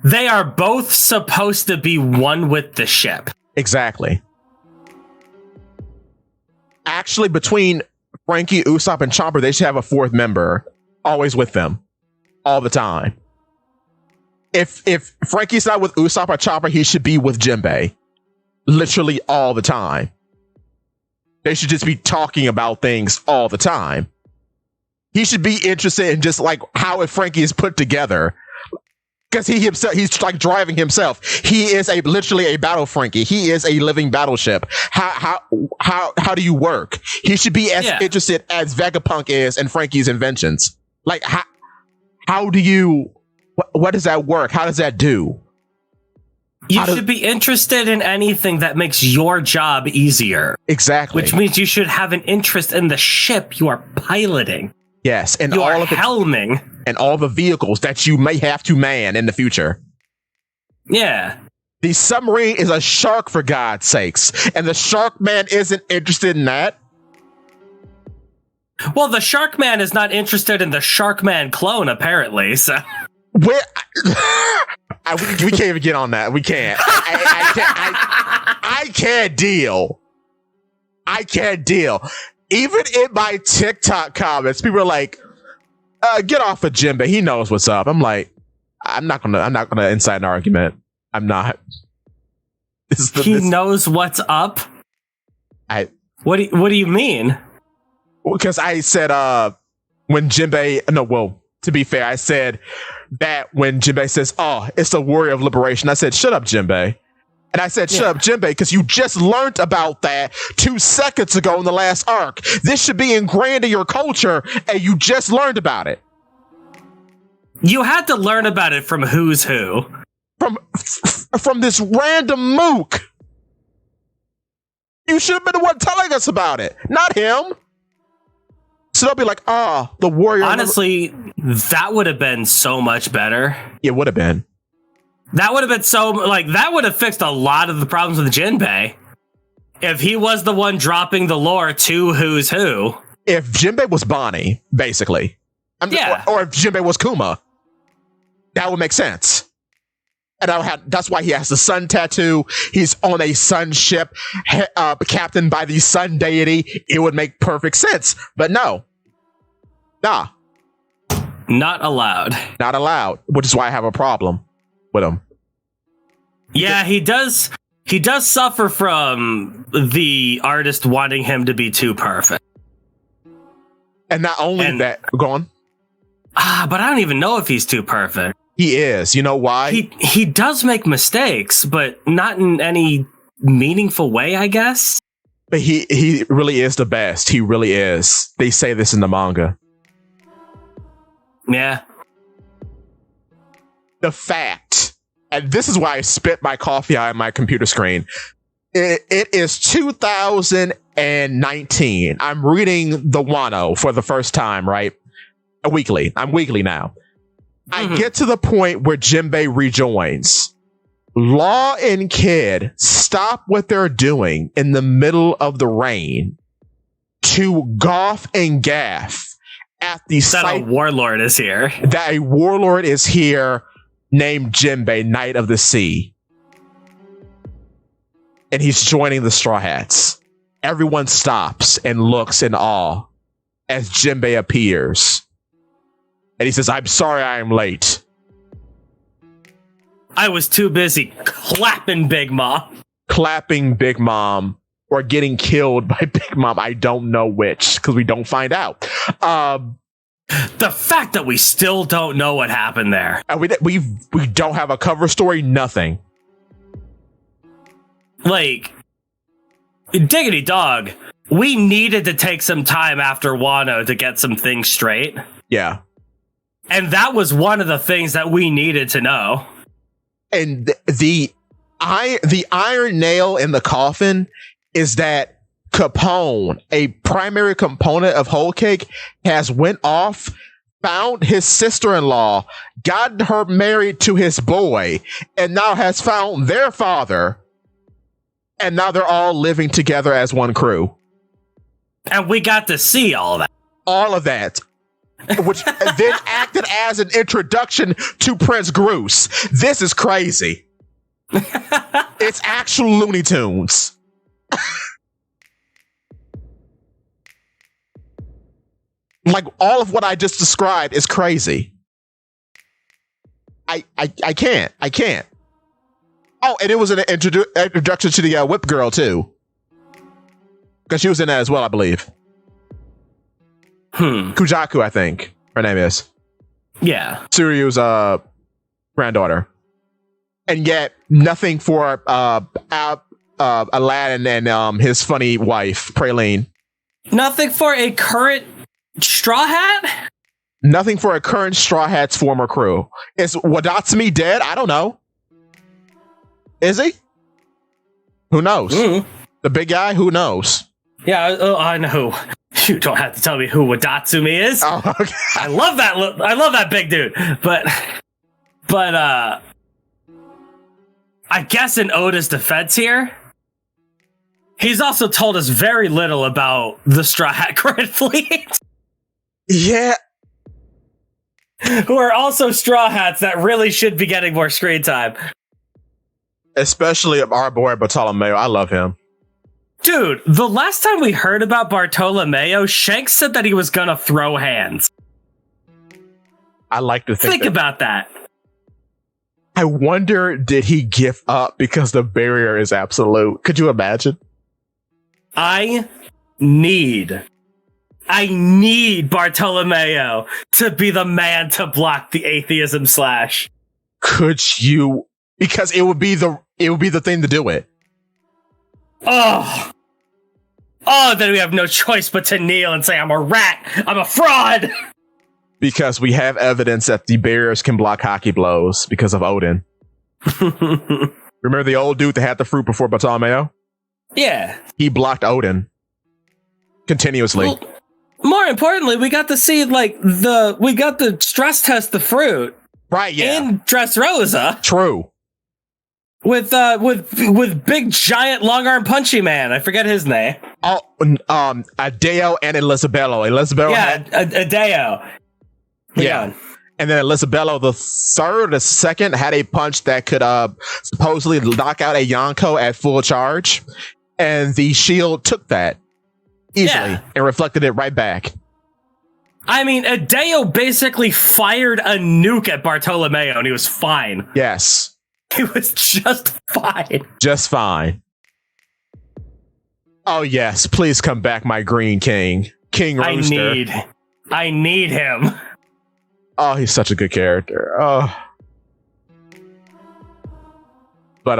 They are both supposed to be one with the ship. Exactly. Actually, between Frankie, Usopp, and Chopper, they should have a fourth member always with them all the time. If Frankie's not with Usopp or Chopper, he should be with Jinbei literally all the time. They should just be talking about things all the time. He should be interested in just like how if Frankie is put together. Because he's like driving himself. He is literally a battle Frankie. He is a living battleship. How do you work? He should be as interested as Vegapunk is in Frankie's inventions. Like how do you? What does that work? How does that do? You should be interested in anything that makes your job easier. Exactly. Which means you should have an interest in the ship you are piloting. Yes, and you all are of the helming. And all the vehicles that you may have to man in the future. Yeah. The submarine is a shark, for God's sakes. And the Shark Man isn't interested in that. Well, the Shark Man is not interested in the Shark Man clone, apparently, so... We can't even get on that. We can't. I can't deal. I can't deal. Even in my TikTok comments, people are like, get off of Jinbei. He knows what's up. I'm like, I'm not gonna incite an argument. I'm not. He knows what's up. What do you mean? Because I said when Jinbei. No, well, to be fair, I said that when Jinbei says, "Oh, it's the warrior of liberation," I said, "Shut up, Jinbei." And I said, shut up, Jinbei, because you just learned about that 2 seconds ago in the last arc. This should be ingrained in your culture, and you just learned about it. You had to learn about it from Who's Who. From this random mook. You should have been the one telling us about it, not him. So they'll be like, the warrior. Honestly, that would have been so much better. It would have been. That would have been that would have fixed a lot of the problems with Jinbei. If he was the one dropping the lore to Who's Who. If Jinbei was Bonnie, basically. Or if Jinbei was Kuma. That would make sense. And that's why he has the sun tattoo. He's on a sun ship, captained by the sun deity. It would make perfect sense. But no. Nah. Not allowed. Not allowed. Which is why I have a problem with him. Yeah, he does suffer from the artist wanting him to be too perfect. And not only that, go on. But I don't even know if he's too perfect. He is. You know why? He does make mistakes, but not in any meaningful way, I guess. But he really is the best. He really is. They say this in the manga. Yeah. The fact, and this is why I spit my coffee out on my computer screen. It is 2019. I'm reading the Wano for the first time, right? I'm weekly now. I get to the point where Jinbei rejoins. Law and Kid stop what they're doing in the middle of the rain to golf and gaff at the site. That a warlord is here. That a warlord is here named Jinbei, Knight of the Sea. And he's joining the Straw Hats. Everyone stops and looks in awe as Jinbei appears. And he says, "I'm sorry I am late. I was too busy clapping Big Mom." Clapping Big Mom or getting killed by Big Mom. I don't know which, because we don't find out. The fact that we still don't know what happened there. We don't have a cover story, nothing. Like, diggity dog. we needed to take some time after Wano to get some things straight. Yeah. And that was one of the things that we needed to know. And the iron nail in the coffin is that Capone, a primary component of Whole Cake, has went off, found his sister-in-law, gotten her married to his boy, and now has found their father. And now they're all living together as one crew. And we got to see all that. All of that. Which then acted as an introduction to Prince Groose. This is crazy. It's actual Looney Tunes. Like, all of what I just described is crazy. I can't. Oh, and it was an introduction to the Whip Girl, too. Because she was in that as well, I believe. Kujaku, I think her name is. Yeah. Suryu's granddaughter. And yet, nothing for Aladdin and his funny wife, Praline. Nothing for a current Straw Hat? Nothing for a current Straw Hat's former crew. Is Wadatsumi dead? I don't know. Is he? Who knows? The big guy? Who knows? Yeah, I know. You don't have to tell me who Wadatsumi is. Oh, okay. I love that big dude. But I guess in Oda's defense here, he's also told us very little about the Straw Hat Grand Fleet. Yeah. Who are also Straw Hats that really should be getting more screen time. Especially our boy Bartolomeo. I love him. Dude, the last time we heard about Bartolomeo, Shanks said that he was gonna throw hands. I like to think about that. I wonder, did he give up because the barrier is absolute? Could you imagine? I need Bartolomeo to be the man to block the atheism slash. Could you? Because it would be the thing to do it. Then we have no choice but to kneel and say, I'm a rat. I'm a fraud. Because we have evidence that the barriers can block hockey blows because of Odin. Remember the old dude that had the fruit before Bartolomeo? Yeah. He blocked Odin continuously. Well, more importantly, we got to see we got to stress test the fruit. Right, yeah. In Dressrosa. True. With big giant long arm punchy man. I forget his name. Oh, Adeo and Elisabello. Adeo. Yeah. And then Elisabello the second had a punch that could supposedly knock out a Yonko at full charge. And the shield took that easily and reflected it right back. I mean, Adeo basically fired a nuke at Bartolomeo and he was fine. Yes. He was just fine. Just fine. Oh, yes. Please come back, my green king. King Rooster. I need him. Oh, he's such a good character. Oh. But,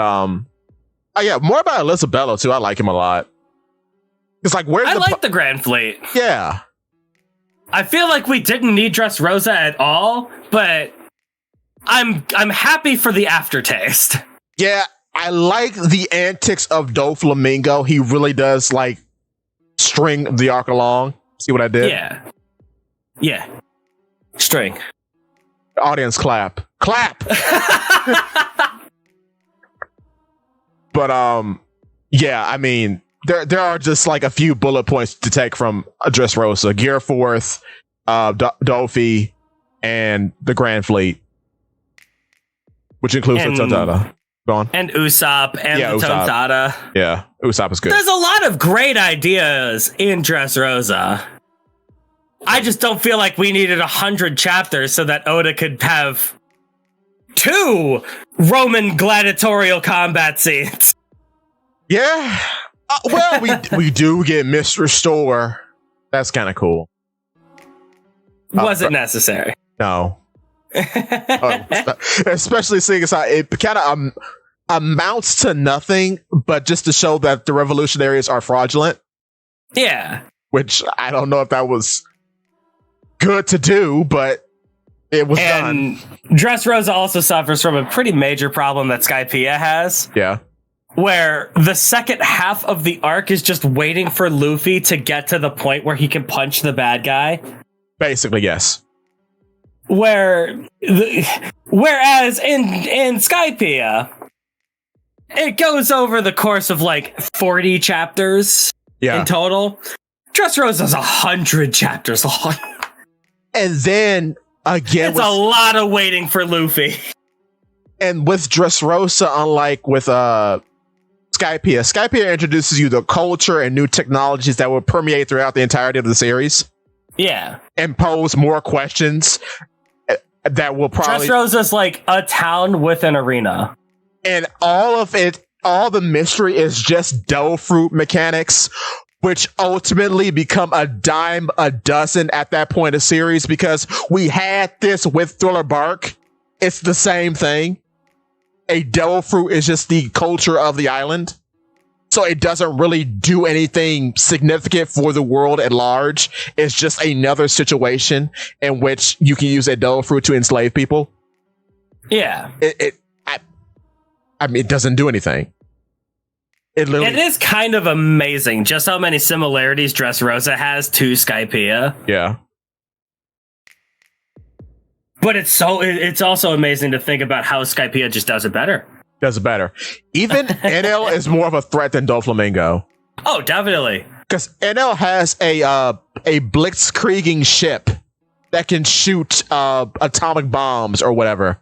yeah, more about Elisabello, too. I like him a lot. It's like, where's the Grand Fleet. Yeah. I feel like we didn't need Dressrosa at all, but I'm happy for the aftertaste. Yeah, I like the antics of Doflamingo. He really does string the arc along. See what I did? Yeah. String. Audience clap. But yeah, I mean, there are just a few bullet points to take from Dressrosa, Gear Forth, Dofi, and the Grand Fleet. Which includes the Tontada. Go on. And Usopp and the Usopp. Tontada. Yeah, Usopp is good. There's a lot of great ideas in Dressrosa. I just don't feel like we needed 100 chapters so that Oda could have 2 Roman gladiatorial combat scenes. Yeah. Well, we do get Mr. Store. That's kind of cool. Was it necessary? No. Especially seeing as how it kind of amounts to nothing, but just to show that the revolutionaries are fraudulent. Yeah. Which I don't know if that was good to do, but it was done. Dressrosa also suffers from a pretty major problem that Skypiea has. Yeah. Where the second half of the arc is just waiting for Luffy to get to the point where he can punch the bad guy. Basically, yes. Whereas in Skypiea, it goes over the course of like 40 chapters in total. Dressrosa's 100 chapters long. And then again, it's a lot of waiting for Luffy. And with Dressrosa, unlike with Skypiea introduces you to culture and new technologies that will permeate throughout the entirety of the series. Yeah. And pose more questions that will probably... Dressrosa's like a town with an arena. And all of it, all the mystery is just dough fruit mechanics, which ultimately become a dime a dozen at that point of series, because we had this with Thriller Bark. It's the same thing. A devil fruit is just the culture of the island. So it doesn't really do anything significant for the world at large. It's just another situation in which you can use a devil fruit to enslave people. Yeah. I mean, it doesn't do anything. It is kind of amazing just how many similarities Dressrosa has to Skypiea. Yeah. But it's also amazing to think about how Skypiea just does it better. Even NL is more of a threat than Doflamingo. Oh, definitely. Because NL has a blitzkrieging ship that can shoot atomic bombs or whatever.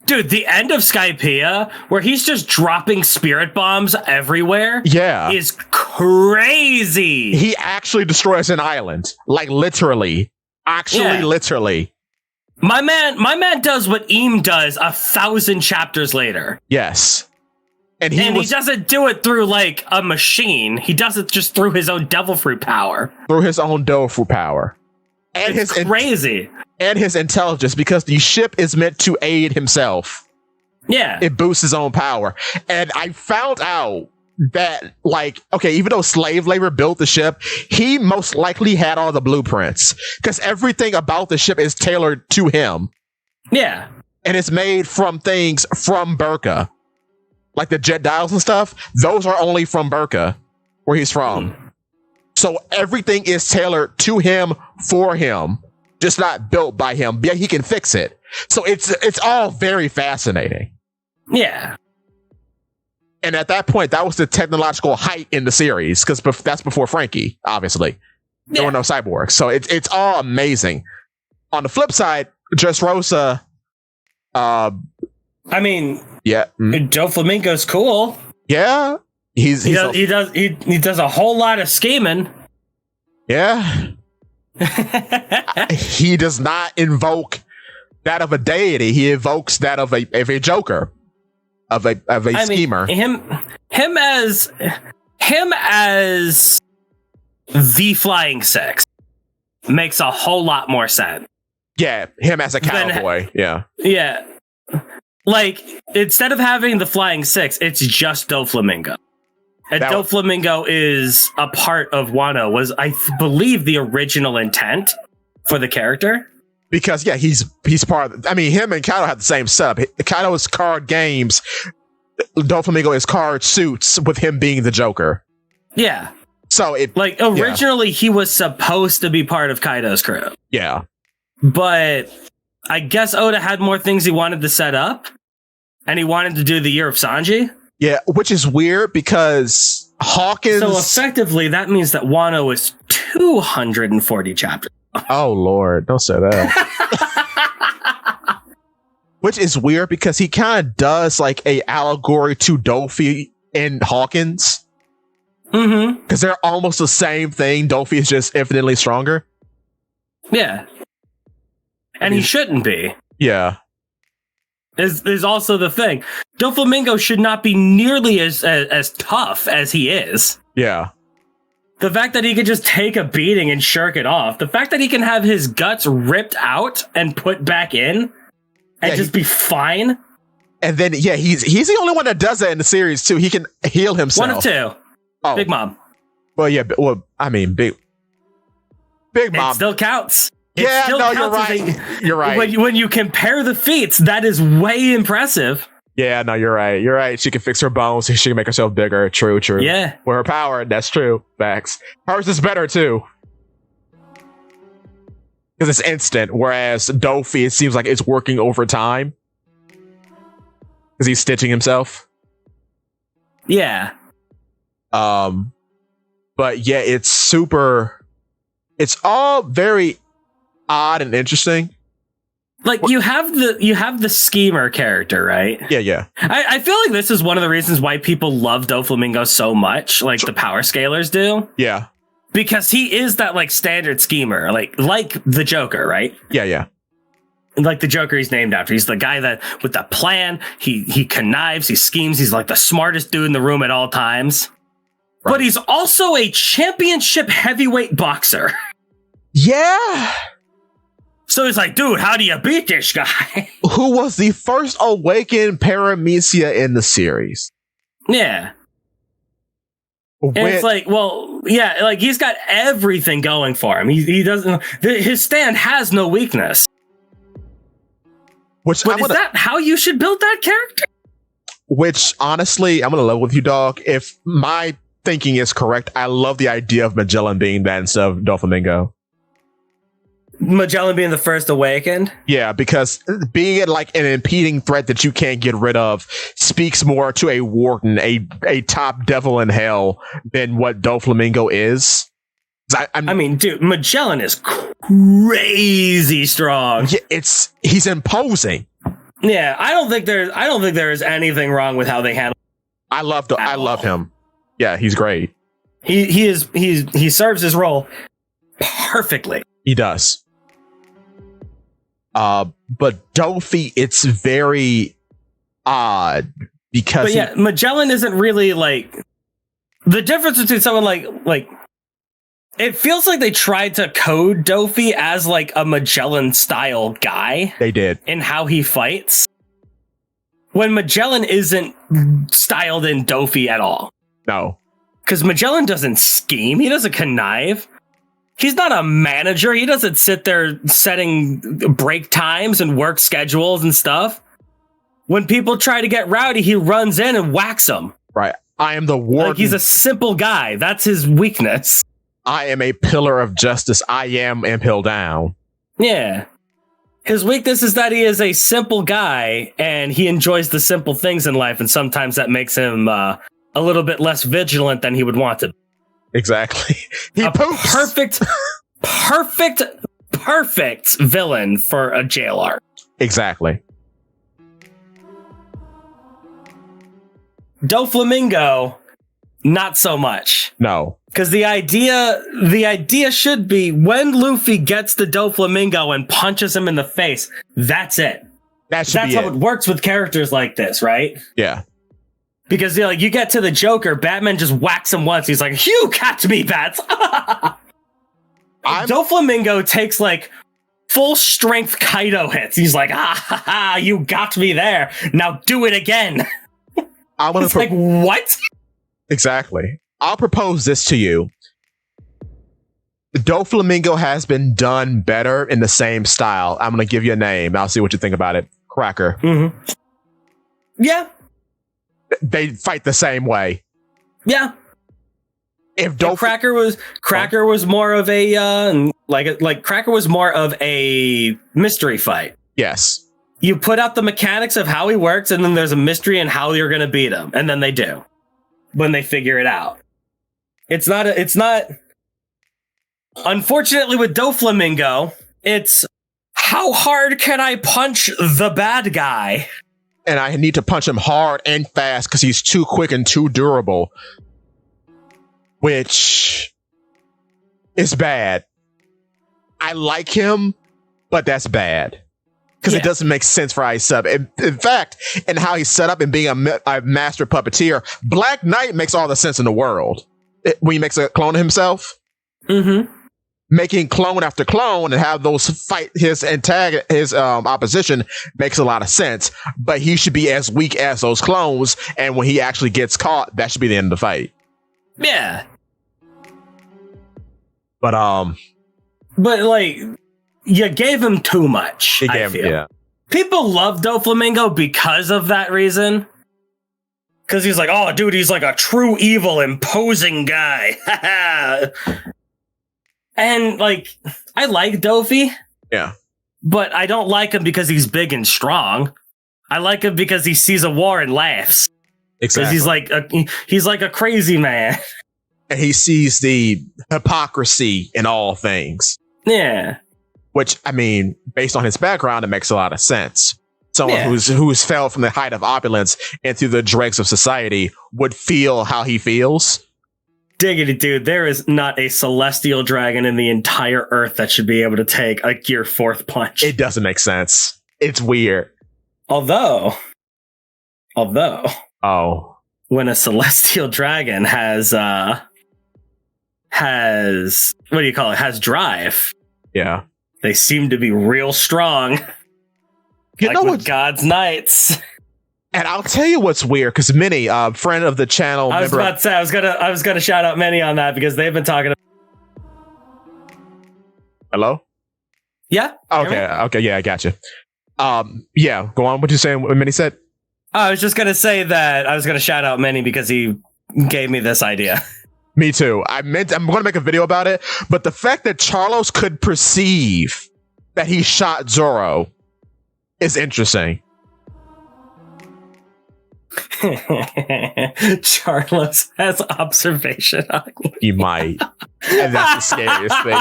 Dude, the end of Skypiea, where he's just dropping spirit bombs everywhere, is crazy. He actually destroys an island, like literally, literally. My man does what Eam does 1,000 chapters later. Yes. And he doesn't do it through like a machine. He does it just through his own devil fruit power. And it's crazy. And his intelligence, because the ship is meant to aid himself. Yeah. It boosts his own power. And I found out that, like, okay, even though slave labor built the ship, he most likely had all the blueprints, because everything about the ship is tailored to him. Yeah. And it's made from things from Burka. Like the jet dials and stuff, those are only from Burka, where he's from. So everything is tailored to him, for him, just not built by him. Yeah, he can fix it. So it's all very fascinating. Yeah. And at that point, that was the technological height in the series, because that's before Frankie, obviously. There were no cyborgs. So it's all amazing. On the flip side, Dressrosa... I mean... Yeah. Doflamingo's cool. Yeah. He does a whole lot of scheming. Yeah. He does not invoke that of a deity. He invokes that of a joker. Of a schemer. Him as the Flying Six makes a whole lot more sense. Yeah, him as a cowboy. Yeah. Like, instead of having the Flying Six, it's just Doflamingo. And Doflamingo is a part of Wano, was, I believe, the original intent for the character. Because, yeah, he's part of... I mean, him and Kaido have the same setup. Kaido is card games. Doflamingo is card suits, with him being the Joker. Yeah. So originally, he was supposed to be part of Kaido's crew. Yeah. But I guess Oda had more things he wanted to set up. And he wanted to do the Year of Sanji. Yeah, which is weird, because Hawkins... So effectively, that means that Wano is 240 chapters. Oh, Lord, don't say that. Which is weird, because he kind of does like a allegory to Dofi and Hawkins. Mm-hmm. Because they're almost the same thing. Dofi is just infinitely stronger. Yeah. And he shouldn't be. Yeah. Is also the thing. Doflamingo should not be nearly as tough as he is. Yeah. The fact that he could just take a beating and shirk it off. The fact that he can have his guts ripped out and put back in and just be fine. And then, he's the only one that does that in the series, too. He can heal himself. One of two. Oh. Big Mom. Well, yeah, well, I mean, Big Mom. It still counts. Yeah, no, you're right. You're right. When you compare the feats, that is way impressive. Yeah, no, you're right. You're right. She can fix her bones. She can make herself bigger. True. Yeah. With her power, that's true. Facts. Hers is better, too. Because it's instant, whereas Dofi, it seems like it's working over time. Because he's stitching himself. Yeah. But yeah, it's all very odd and interesting. Like you have the schemer character, right? Yeah. I feel like this is one of the reasons why people love Doflamingo so much, like the power scalers do. Yeah. Because he is that like standard schemer, like the Joker, right? Yeah. Like the Joker he's named after. He's the guy that with the plan, he connives, he schemes, he's like the smartest dude in the room at all times. Right. But he's also a championship heavyweight boxer. Yeah. So he's like, dude, how do you beat this guy? Who was the first awakened Paramecia in the series? Yeah. And it's like, well, yeah, like he's got everything going for him. He doesn't, his stand has no weakness. But is that how you should build that character? Which, honestly, I'm going to level with you, dog. If my thinking is correct, I love the idea of Magellan being that instead of Doflamingo. Magellan being the first awakened? Yeah, because being like an impeding threat that you can't get rid of speaks more to a warden, a top devil in hell than what Doflamingo is. I mean, dude, Magellan is crazy strong. Yeah, he's imposing. Yeah, I don't think there is anything wrong with how they handle. I love him. Yeah, he's great. He serves his role perfectly. He does. But Dofi, it's very odd because Magellan isn't really like the difference between someone like it feels like they tried to code Dofi as like a Magellan style guy. They did in how he fights. When Magellan isn't styled in Dofi at all. No. Because Magellan doesn't scheme, he doesn't connive. He's not a manager. He doesn't sit there setting break times and work schedules and stuff. When people try to get rowdy, he runs in and whacks them. Right. I am the warden. Like he's a simple guy. That's his weakness. I am a pillar of justice. I am Impel Down. Yeah. His weakness is that he is a simple guy and he enjoys the simple things in life. And sometimes that makes him a little bit less vigilant than he would want to. Exactly. He poops. Perfect villain for a jail arc. Exactly. Doflamingo, not so much. No. Because the idea should be when Luffy gets the Doflamingo and punches him in the face, that's it. That's how it works with characters like this, right? Yeah. Because you get to the Joker, Batman just whacks him once. He's like, "You catch me, bats!" Doflamingo takes like full strength Kaido hits. He's like, you got me there. Now do it again." It's like, what? Exactly. I'll propose this to you. Doflamingo has been done better in the same style. I'm going to give you a name. I'll see what you think about it. Cracker. Mm-hmm. Yeah. They fight the same way. Yeah. If Cracker was more of a Cracker was more of a mystery fight. Yes. You put out the mechanics of how he works, and then there's a mystery in how you're going to beat him, and then they do when they figure it out. It's not. Unfortunately, with Doflamingo, it's how hard can I punch the bad guy? And I need to punch him hard and fast because he's too quick and too durable. Which is bad. I like him, but that's bad. Because it doesn't make sense for how he's set up. In fact, and how he's set up and being a master puppeteer, Black Knight makes all the sense in the world. When he makes a clone of himself. Mm-hmm. Making clone after clone and have those fight his opposition makes a lot of sense, but he should be as weak as those clones, and when he actually gets caught, that should be the end of the fight. Yeah. But like, you gave him too much. I feel. Yeah. People love Doflamingo because of that reason. Because he's like, oh, dude, he's like a true evil, imposing guy. And like, I like Dofi. Yeah. But I don't like him because he's big and strong. I like him because he sees a war and laughs. Exactly. Because he's like a crazy man. And he sees the hypocrisy in all things. Yeah. Which, I mean, based on his background, it makes a lot of sense. Someone who's fell from the height of opulence into the dregs of society would feel how he feels. Diggity, dude. There is not a celestial dragon in the entire earth that should be able to take a Gear 4th punch. It doesn't make sense. It's weird. Although, oh, when a celestial dragon has what do you call it? Has drive. Yeah. They seem to be real strong. You like know with what? God's Knights. And I'll tell you what's weird, because Minnie, friend of the channel, I was about to say I was gonna shout out Minnie on that because they've been talking. Hello? Yeah. Okay, yeah, I got you. Yeah, go on. What you saying? What Minnie said? I was just gonna say that I was gonna shout out Minnie because he gave me this idea. Me too. I'm going to make a video about it, but the fact that Charlos could perceive that he shot Zoro is interesting. Charlos has observation on you. He might. And that's the scariest thing.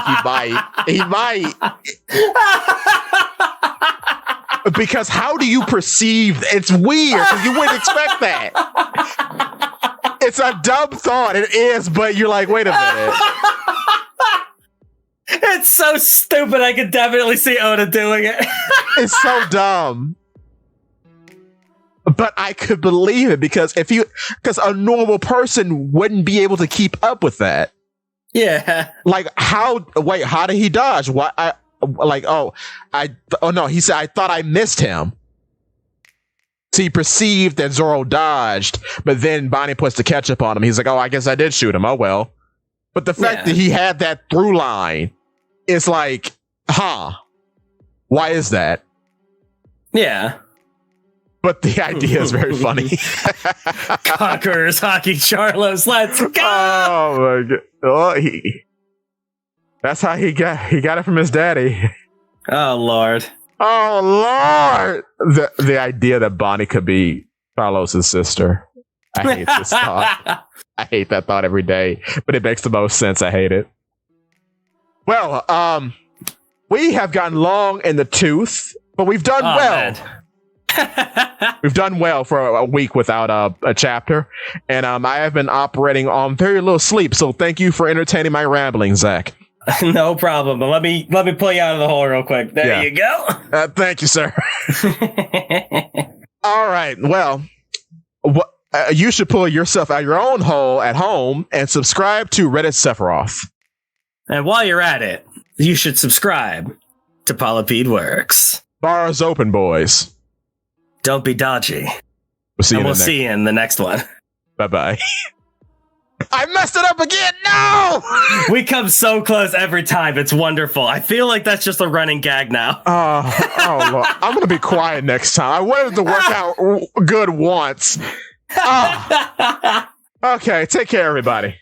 He might. Because how do you perceive? It's weird, because you wouldn't expect that. It's a dumb thought. It is, but you're like, wait a minute. It's so stupid. I could definitely see Oda doing it. It's so dumb. But I could believe it because because a normal person wouldn't be able to keep up with that. Yeah. Like how did he dodge? He said, I thought I missed him. So he perceived that Zoro dodged, but then Bonnie puts the ketchup on him. He's like, oh, I guess I did shoot him. Oh, well. But the fact that he had that through line is like, why is that? Yeah. But the idea is very funny. Conquerors Hockey Charlos, let's go! Oh my god! Oh, that's how he got it from his daddy. Oh lord! Oh lord! The idea that Bonnie could be Carlos's sister. I hate this thought. I hate that thought every day, but it makes the most sense. I hate it. Well, we have gotten long in the tooth, but we've done well. We've done well for a week without a chapter, and I have been operating on very little sleep. So thank you for entertaining my rambling, Zakk. No problem. But let me pull you out of the hole real quick. There you go. Thank you, sir. All right. Well, you should pull yourself out of your own hole at home and subscribe to Reddit Sephiroth. And while you're at it, you should subscribe to Polypede Works. Bar is open, boys. Don't be dodgy. We'll see you in the next one. Bye-bye. I messed it up again. No! We come so close every time. It's wonderful. I feel like that's just a running gag now. Oh, Lord. I'm going to be quiet next time. I wanted to work out good once. Okay, take care, everybody.